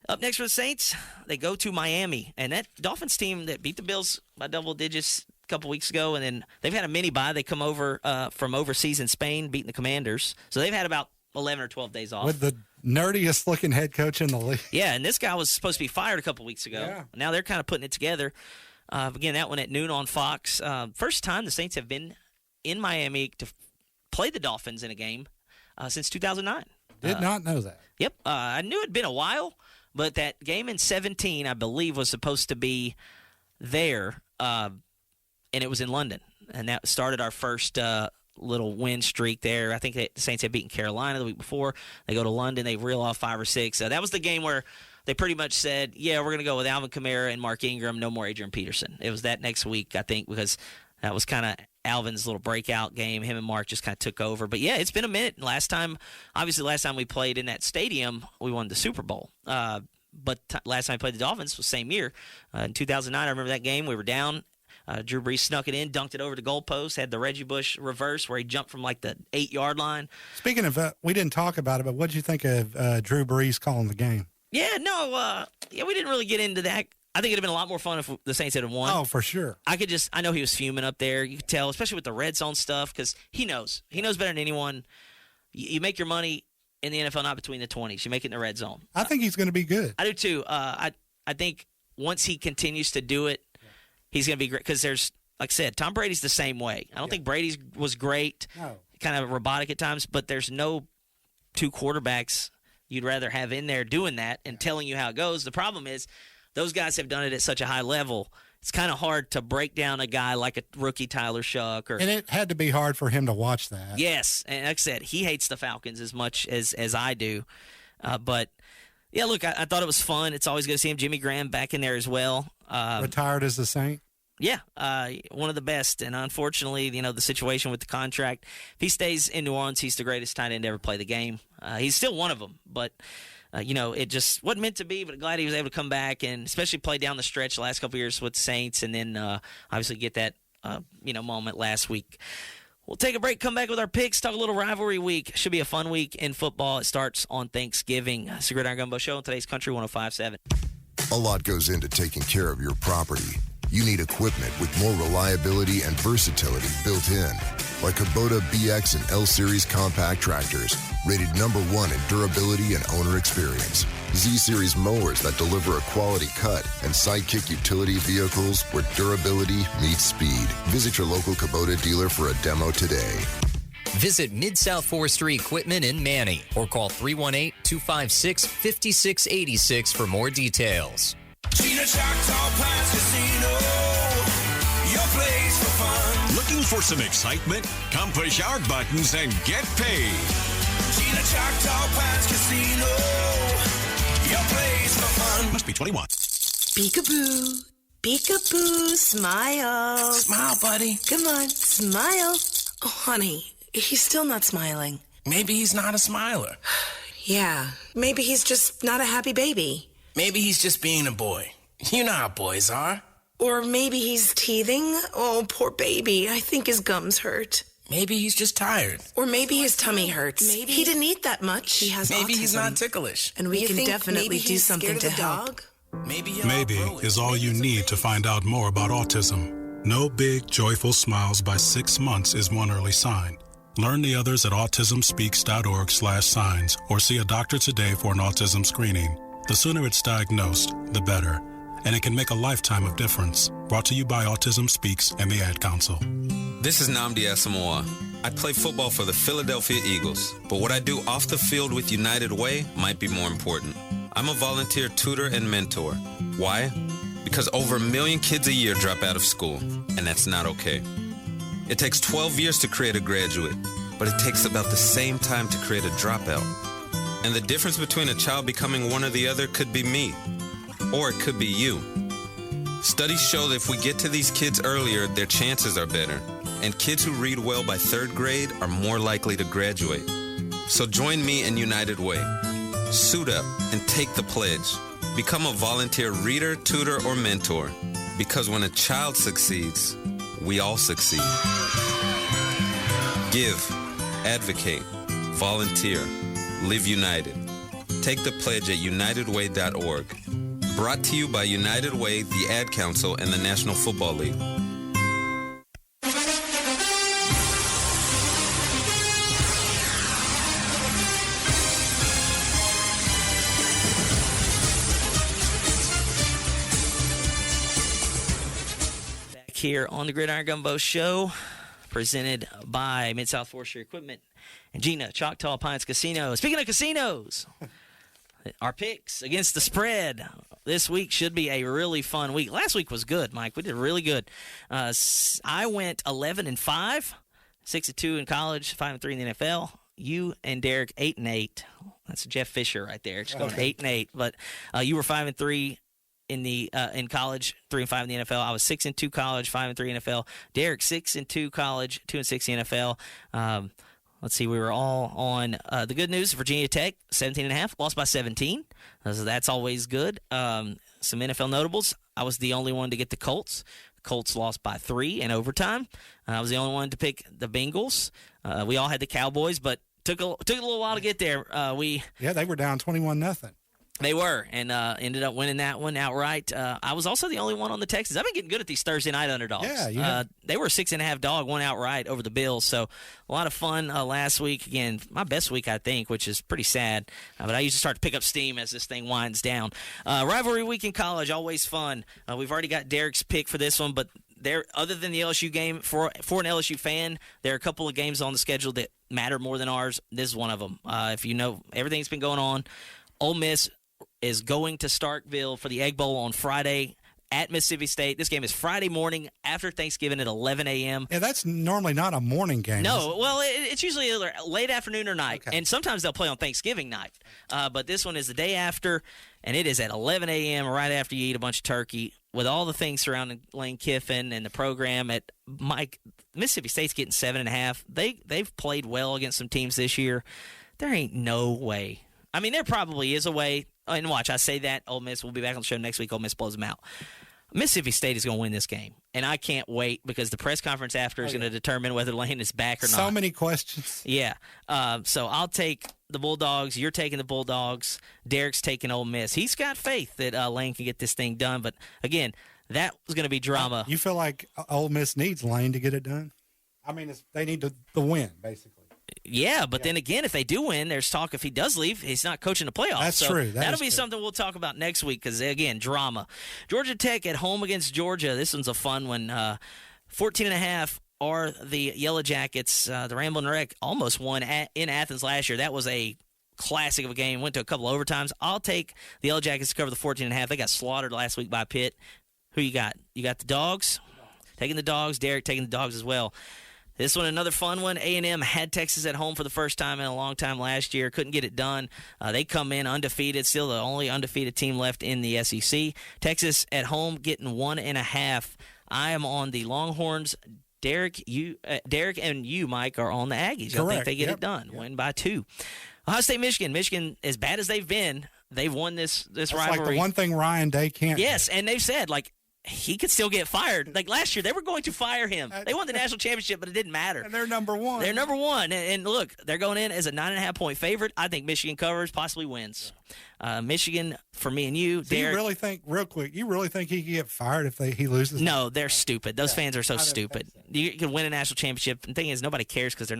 up next for the Saints, they go to Miami. And that Dolphins team that beat the Bills by double digits a couple weeks ago, and then they've had a mini-bye. They come over from overseas in Spain, beating the Commanders. So they've had about 11 or 12 days off. With the nerdiest-looking head coach in the league. Yeah, and this guy was supposed to be fired a couple weeks ago. Yeah. Now they're kind of putting it together. Again, that one at noon on Fox. First time the Saints have been in Miami to play the Dolphins in a game since 2009. Did not know that. Yep. I knew it'd been a while, but that game in 2017, I believe, was supposed to be there, and it was in London. And that started our first little win streak there. I think the Saints had beaten Carolina the week before. They go to London. They reel off 5 or 6. That was the game where they pretty much said, yeah, we're going to go with Alvin Kamara and Mark Ingram, no more Adrian Peterson. It was that next week, I think, because that was kind of Alvin's little breakout game. Him and Mark just kind of took over. But, yeah, it's been a minute. Last time we played in that stadium, we won the Super Bowl. But last time we played the Dolphins was the same year. In 2009, I remember that game. We were down. Drew Brees snuck it in, dunked it over the goalpost, had the Reggie Bush reverse where he jumped from the 8-yard line. Speaking of, we didn't talk about it, but what did you think of Drew Brees calling the game? Yeah, no, we didn't really get into that. I think it'd have been a lot more fun if the Saints had won. Oh, for sure. I know he was fuming up there. You could tell, especially with the red zone stuff, because he knows better than anyone. You make your money in the NFL not between the 20s. You make it in the red zone. I think he's going to be good. I do too. I think once he continues to do it, he's going to be great because there's, like I said, Tom Brady's the same way. I don't think Brady's was great, kind of robotic at times, but there's no 2 quarterbacks you'd rather have in there doing that and telling you how it goes. The problem is those guys have done it at such a high level. It's kind of hard to break down a guy like a rookie Tyler Shuck. And it had to be hard for him to watch that. Yes, and like I said, he hates the Falcons as much as I do. But, yeah, look, I thought it was fun. It's always good to see him. Jimmy Graham back in there as well. Retired as a Saint? Yeah, one of the best. And unfortunately, the situation with the contract, if he stays in New Orleans, he's the greatest tight end to ever play the game. He's still one of them, but, it just wasn't meant to be, but glad he was able to come back and especially play down the stretch the last couple of years with the Saints and then obviously get that, moment last week. We'll take a break, come back with our picks, talk a little rivalry week. Should be a fun week in football. It starts on Thanksgiving. It's the Gridiron Gumbo Show on today's Country 105.7. A lot goes into taking care of your property. You need equipment with more reliability and versatility built in, like Kubota BX and L Series compact tractors, rated #1 in durability and owner experience. Z-Series mowers that deliver a quality cut, and Sidekick utility vehicles where durability meets speed. Visit your local Kubota dealer for a demo today. Visit Mid-South Forestry Equipment in Manny or call 318-256-5686 for more details. She Gina Choctaw Pines Casino, your place for fun. Looking for some excitement? Come push our buttons and get paid. Gina Choctaw Pines Casino, your place for fun. Must be 21. Peekaboo. Peekaboo. Smile. Smile, buddy. Come on, smile. Oh, honey, he's still not smiling. Maybe he's not a smiler. Yeah, maybe he's just not a happy baby. Maybe he's just being a boy. You know how boys are. Or maybe he's teething. Oh, poor baby. I think his gums hurt. Maybe he's just tired. Or maybe his tummy hurts. Maybe he didn't eat that much. He has Maybe autism. He's not ticklish. And we can definitely do something to help. dog. Maybe is all you need to find out more about autism. No big, joyful smiles by 6 months is one early sign. Learn the others at autismspeaks.org/signs or see a doctor today for an autism screening. The sooner it's diagnosed, the better. And it can make a lifetime of difference. Brought to you by Autism Speaks and the Ad Council. This is Nnamdi Asamoah. I play football for the Philadelphia Eagles, but what I do off the field with United Way might be more important. I'm a volunteer tutor and mentor. Why? Because over 1 million kids a year drop out of school, and that's not okay. It takes 12 years to create a graduate, but it takes about the same time to create a dropout. And the difference between a child becoming one or the other could be me, or it could be you. Studies show that if we get to these kids earlier, their chances are better, and kids who read well by 3rd grade are more likely to graduate. So join me in United Way. Suit up and take the pledge. Become a volunteer reader, tutor, or mentor, because when a child succeeds, we all succeed. Give, advocate, volunteer, live united. Take the pledge at unitedway.org. Brought to you by United Way, the Ad Council, and the National Football League. Here on the Gridiron Gumbo Show, presented by Mid-South Forestry Equipment and Gina Choctaw Pines Casino. Speaking of casinos, our picks against the spread this week should be a really fun week. Last week was good, Mike. We did really good. I went 11-5, 6-2 in college, 5-3 in the NFL. You and Derek 8-8. That's Jeff Fisher right there. Just going 8-8. But you were 5-3. In college, 3-5 in the NFL. I was 6-2 college, 5-3 NFL. Derek 6-2 college, 2-6 NFL. Let's see, we were all on the good news. Virginia Tech 17.5, lost by 17. So that's always good. Some NFL notables. I was the only one to get the Colts. Colts lost by 3 in overtime. I was the only one to pick the Bengals. We all had the Cowboys, but took a little while to get there. They were down 21-0. They were, and ended up winning that one outright. I was also the only one on the Texans. I've been getting good at these Thursday night underdogs. Yeah, they were a 6.5 dog, won outright over the Bills. So a lot of fun last week. Again, my best week, I think, which is pretty sad. But I usually start to pick up steam as this thing winds down. Rivalry week in college, always fun. We've already got Derek's pick for this one, but other than the LSU game, for an LSU fan, there are a couple of games on the schedule that matter more than ours. This is one of them. If you know everything's been going on, Ole Miss is going to Starkville for the Egg Bowl on Friday at Mississippi State. This game is Friday morning after Thanksgiving at 11 a.m. Yeah, that's normally not a morning game. No, well, it's usually either late afternoon or night, and sometimes they'll play on Thanksgiving night. But this one is the day after, and it is at 11 a.m. right after you eat a bunch of turkey. With all the things surrounding Lane Kiffin and the program at Mike, Mississippi State's getting 7.5. They've played well against some teams this year. There ain't no way. I mean, there probably is a way. And watch, I say that. Ole Miss will be back on the show next week. Ole Miss blows them out. Mississippi State is going to win this game, and I can't wait because the press conference after is going to determine whether Lane is back or not. So many questions. Yeah. So I'll take the Bulldogs. You're taking the Bulldogs. Derek's taking Ole Miss. He's got faith that Lane can get this thing done. But, again, that was going to be drama. You feel like Ole Miss needs Lane to get it done? I mean, they need the win, basically. Yeah, but then again, if they do win, there's talk if he does leave, he's not coaching the playoffs. That's true. That'll be something we'll talk about next week because, again, drama. Georgia Tech at home against Georgia. This one's a fun one. 14.5 are the Yellow Jackets. The Ramblin' Wreck almost won in Athens last year. That was a classic of a game. Went to a couple overtimes. I'll take the Yellow Jackets to cover the 14.5. They got slaughtered last week by Pitt. Who you got? You got the Dogs? Taking the Dogs. Derek taking the Dogs as well. This one, another fun one. A&M had Texas at home for the first time in a long time last year. Couldn't get it done. They come in undefeated, still the only undefeated team left in the SEC. Texas at home getting 1.5. I am on the Longhorns. Derek and you, Mike, are on the Aggies. I think they get it done. Win by 2. Ohio State, Michigan. Michigan, as bad as they've been, they've won this rivalry. Like the one thing Ryan Day can't do. And they've said, he could still get fired. Like last year, they were going to fire him. They won the national championship, but it didn't matter. And they're number one. They're number one. And look, they're going in as a 9.5-point favorite. I think Michigan covers, possibly wins. Michigan, for me and you, Do Derek. you really think, real quick, he could get fired if he loses? No, they're stupid. Those fans are so stupid. You can win a national championship. The thing is, nobody cares because they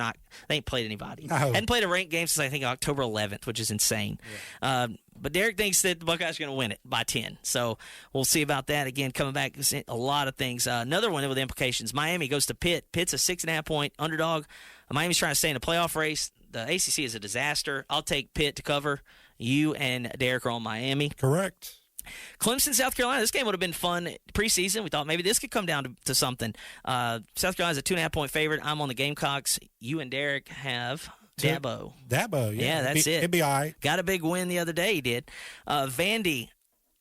ain't played anybody. No. Hadn't played a ranked game since, I think, October 11th, which is insane. Yeah. But Derek thinks that the Buckeyes are going to win it by 10. So we'll see about that. Again, coming back, a lot of things. Another one with implications. Miami goes to Pitt. Pitt's a 6.5-point underdog. Miami's trying to stay in the playoff race. The ACC is a disaster. I'll take Pitt to cover. You and Derek are on Miami. Correct. Clemson, South Carolina. This game would have been fun preseason. We thought maybe this could come down to something. South Carolina's a 2.5-point favorite. I'm on the Gamecocks. You and Derek have Dabo. Dabo, yeah. Yeah, that's it. It'd be all right. Got a big win the other day, he did. Vandy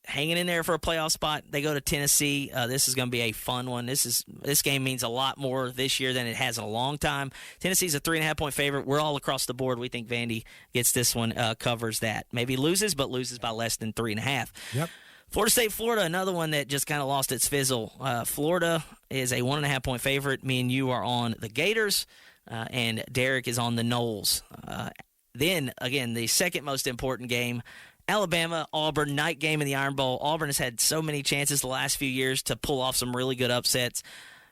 hanging in there for a playoff spot. They go to Tennessee. This is going to be a fun one. This game means a lot more this year than it has in a long time. Tennessee's a 3.5-point favorite. We're all across the board. We think Vandy gets this one, covers that. Maybe loses, but loses by less than 3.5. Yep. Florida State, Florida, another one that just kind of lost its fizzle. Florida is a 1.5-point favorite. Me and you are on the Gators, and Derek is on the Noles. Then, again, the second most important game, Alabama, Auburn, night game in the Iron Bowl. Auburn has had so many chances the last few years to pull off some really good upsets.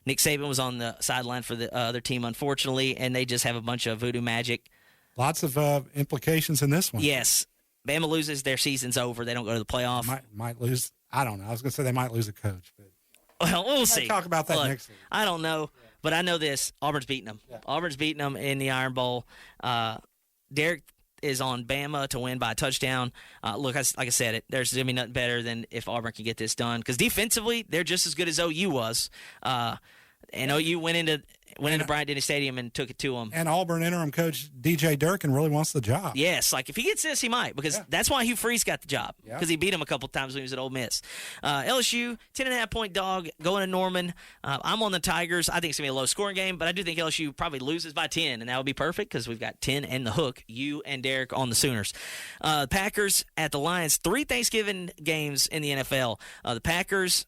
Nick Saban was on the sideline for the other team, unfortunately, and they just have a bunch of voodoo magic. Lots of implications in this one. Yes. Bama loses, their season's over. They don't go to the playoff. Might lose. I don't know. I was going to say they might lose a coach. But well, we'll see. Talk about that next week. I don't know, but I know this. Auburn's beating them. Yeah. Auburn's beating them in the Iron Bowl. Derek is on Bama to win by a touchdown. Look, like I said, there's going to be nothing better than if Auburn can get this done. Because defensively, they're just as good as OU was. And OU went into Bryant-Denny Stadium and took it to them. And Auburn interim coach DJ Durkin really wants the job. Yes, if he gets this, he might, because that's why Hugh Freeze got the job, because he beat him a couple times when he was at Ole Miss. LSU, 10.5-point dog, going to Norman. I'm on the Tigers. I think it's going to be a low-scoring game, but I do think LSU probably loses by 10, and that would be perfect because we've got 10 and the hook. You and Derek on the Sooners. Packers at the Lions. 3 Thanksgiving games in the NFL. The Packers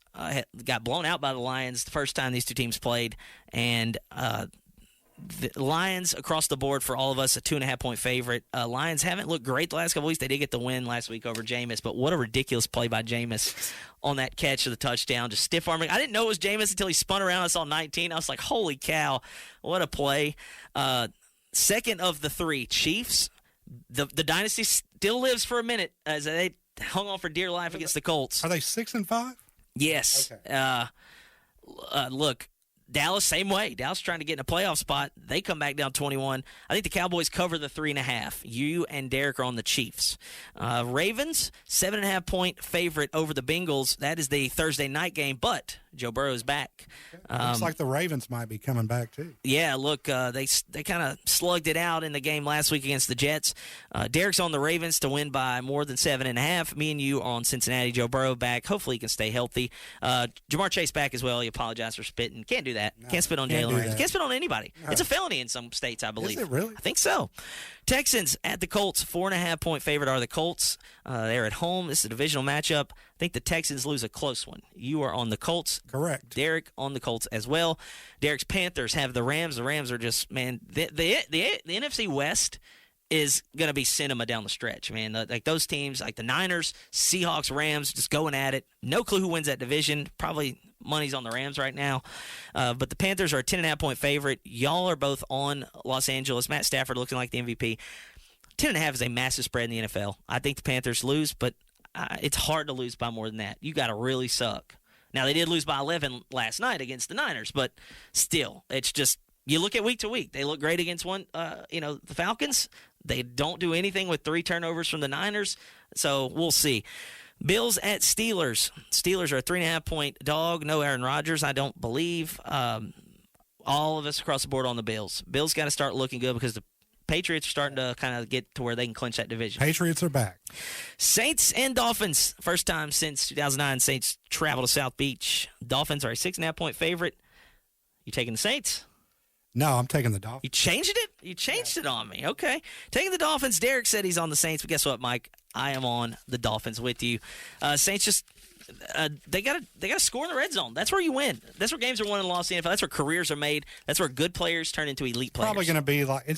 got blown out by the Lions the first time these two teams played, and the Lions across the board for all of us, a 2.5-point favorite. Lions haven't looked great the last couple weeks. They did get the win last week over Jameis, but what a ridiculous play by Jameis on that catch of the touchdown, just stiff arming. I didn't know it was Jameis until he spun around. I saw 19. I was like, holy cow, what a play. Second of the 3, Chiefs. The dynasty still lives for a minute as they hung on for dear life against the Colts. Are they 6-5? Yes. Okay. Look, Dallas, same way. Dallas trying to get in a playoff spot. They come back down 21. I think the Cowboys cover the 3.5. You and Derek are on the Chiefs. Ravens, 7.5-point favorite over the Bengals. That is the Thursday night game, but Joe Burrow's back. Looks like the Ravens might be coming back, too. Yeah, look, they kind of slugged it out in the game last week against the Jets. Derek's on the Ravens to win by more than 7.5. Me and you are on Cincinnati. Joe Burrow back. Hopefully he can stay healthy. Jamar Chase back as well. He apologized for spitting. Can't do that. No, can't spit on Jalen Ramsey. Can't spit on anybody. No. It's a felony in some states, I believe. Is it really? I think so. Texans at the Colts. 4.5-point favorite are the Colts. They're at home. This is a divisional matchup. I think the Texans lose a close one. You are on the Colts. Correct. Derek on the Colts as well. Derek's Panthers have the Rams. The Rams are just, man, the NFC West is going to be cinema down the stretch, man. Like those teams, like the Niners, Seahawks, Rams, just going at it. No clue who wins that division. Probably money's on the Rams right now. But the Panthers are a 10.5-point favorite. Y'all are both on Los Angeles. Matt Stafford looking like the MVP. 10.5 is a massive spread in the NFL. I think the Panthers lose, but it's hard to lose by more than that. You got to really suck. Now, they did lose by 11 last night against the Niners, but still, it's just you look at week to week. They look great against the Falcons. They don't do anything with 3 turnovers from the Niners. So we'll see. Bills at Steelers. Steelers are a 3.5-point dog. No Aaron Rodgers, I don't believe. All of us across the board on the Bills. Bills got to start looking good because the Patriots are starting to kind of get to where they can clinch that division. Patriots are back. Saints and Dolphins. First time since 2009, Saints travel to South Beach. Dolphins are a 6.5-point favorite. You taking the Saints? No, I'm taking the Dolphins. You changed it? You changed it on me. Okay. Taking the Dolphins. Derek said he's on the Saints, but guess what, Mike? I am on the Dolphins with you. Saints just they got to score in the red zone. That's where you win. That's where games are won and lost in the NFL. That's where careers are made. That's where good players turn into elite players. Probably going to be like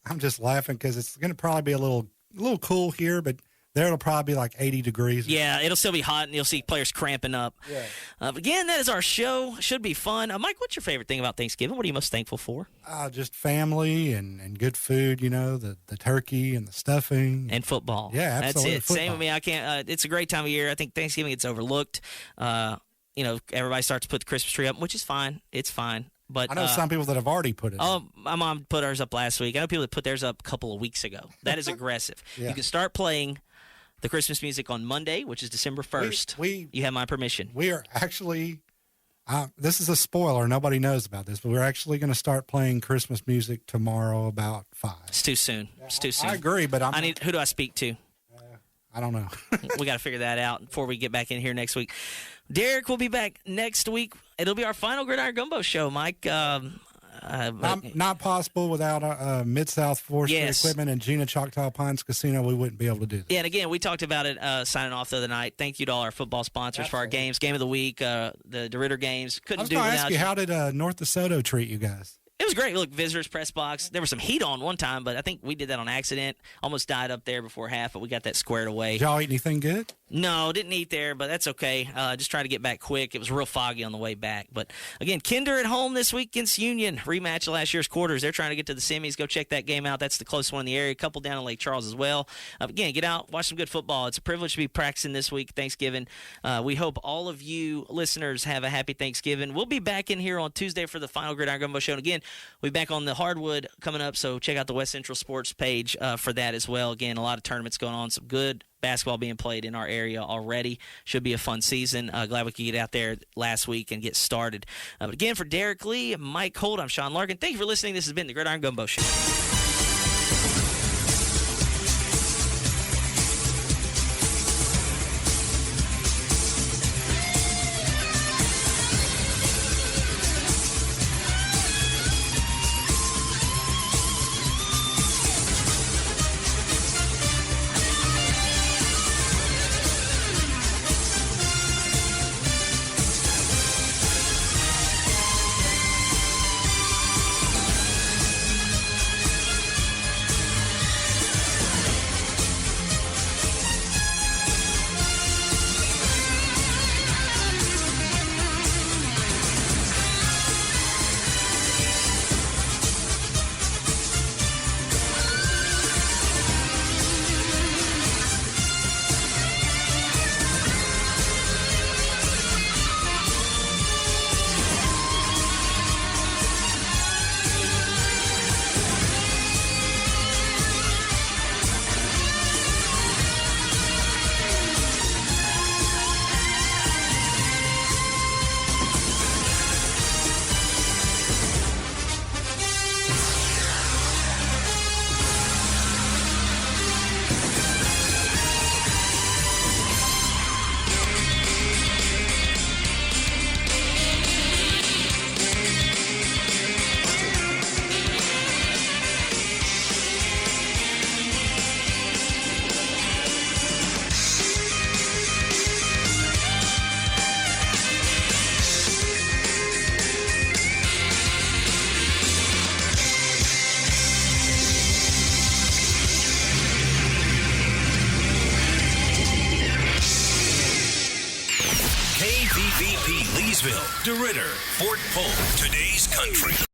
I'm just laughing because it's going to probably be a little cool here, but there it'll probably be like 80 degrees. Yeah, it'll still be hot, and you'll see players cramping up. Yeah. But again, that is our show. Should be fun. Mike, what's your favorite thing about Thanksgiving? What are you most thankful for? Just family and good food, the turkey and the stuffing. And football. Yeah, absolutely. That's it. Football. Same with me. I can't. It's a great time of year. I think Thanksgiving gets overlooked. Everybody starts to put the Christmas tree up, which is fine. It's fine. But I know some people that have already put it up. My mom put hers up last week. I know people that put theirs up a couple of weeks ago. That is aggressive. Yeah. You can start playing the Christmas music on Monday, which is December 1st. You have my permission. We are actually, this is a spoiler. Nobody knows about this, but we're actually going to start playing Christmas music tomorrow about 5. It's too soon. It's too soon. I agree, but who do I speak to? I don't know. We got to figure that out before we get back in here next week. Derek will be back next week. It'll be our final Gridiron Gumbo show, Mike. Not possible without Mid-South Forestry Equipment and Gina Choctaw Pines Casino. We wouldn't be able to do that. Yeah, and again, we talked about it signing off the other night. Thank you to all our football sponsors for our games. Game of the week, the DeRidder games. I was going to ask you, how did North DeSoto treat you guys? It was great. Look, visitors press box. There was some heat on one time, but I think we did that on accident. Almost died up there before half, but we got that squared away. Did y'all eat anything good? No, didn't eat there, but that's okay. Just trying to get back quick. It was real foggy on the way back. But, again, Kinder at home this week against Union. Rematch of last year's quarters. They're trying to get to the semis. Go check that game out. That's the closest one in the area. A couple down in Lake Charles as well. Again, get out, watch some good football. It's a privilege to be practicing this week, Thanksgiving. We hope all of you listeners have a happy Thanksgiving. We'll be back in here on Tuesday for the final Gridiron Gumbo show. And, again, we'll be back on the hardwood coming up, so check out the West Central Sports page for that as well. Again, a lot of tournaments going on, some good basketball being played in our area already. Should be a fun season. Glad we could get out there last week and get started. But again, for Derek Lee, Mike Holt, I'm Sean Larken. Thank you for listening. This has been the Gridiron Gumbo Show. Leesville, DeRidder, Fort Polk, today's country.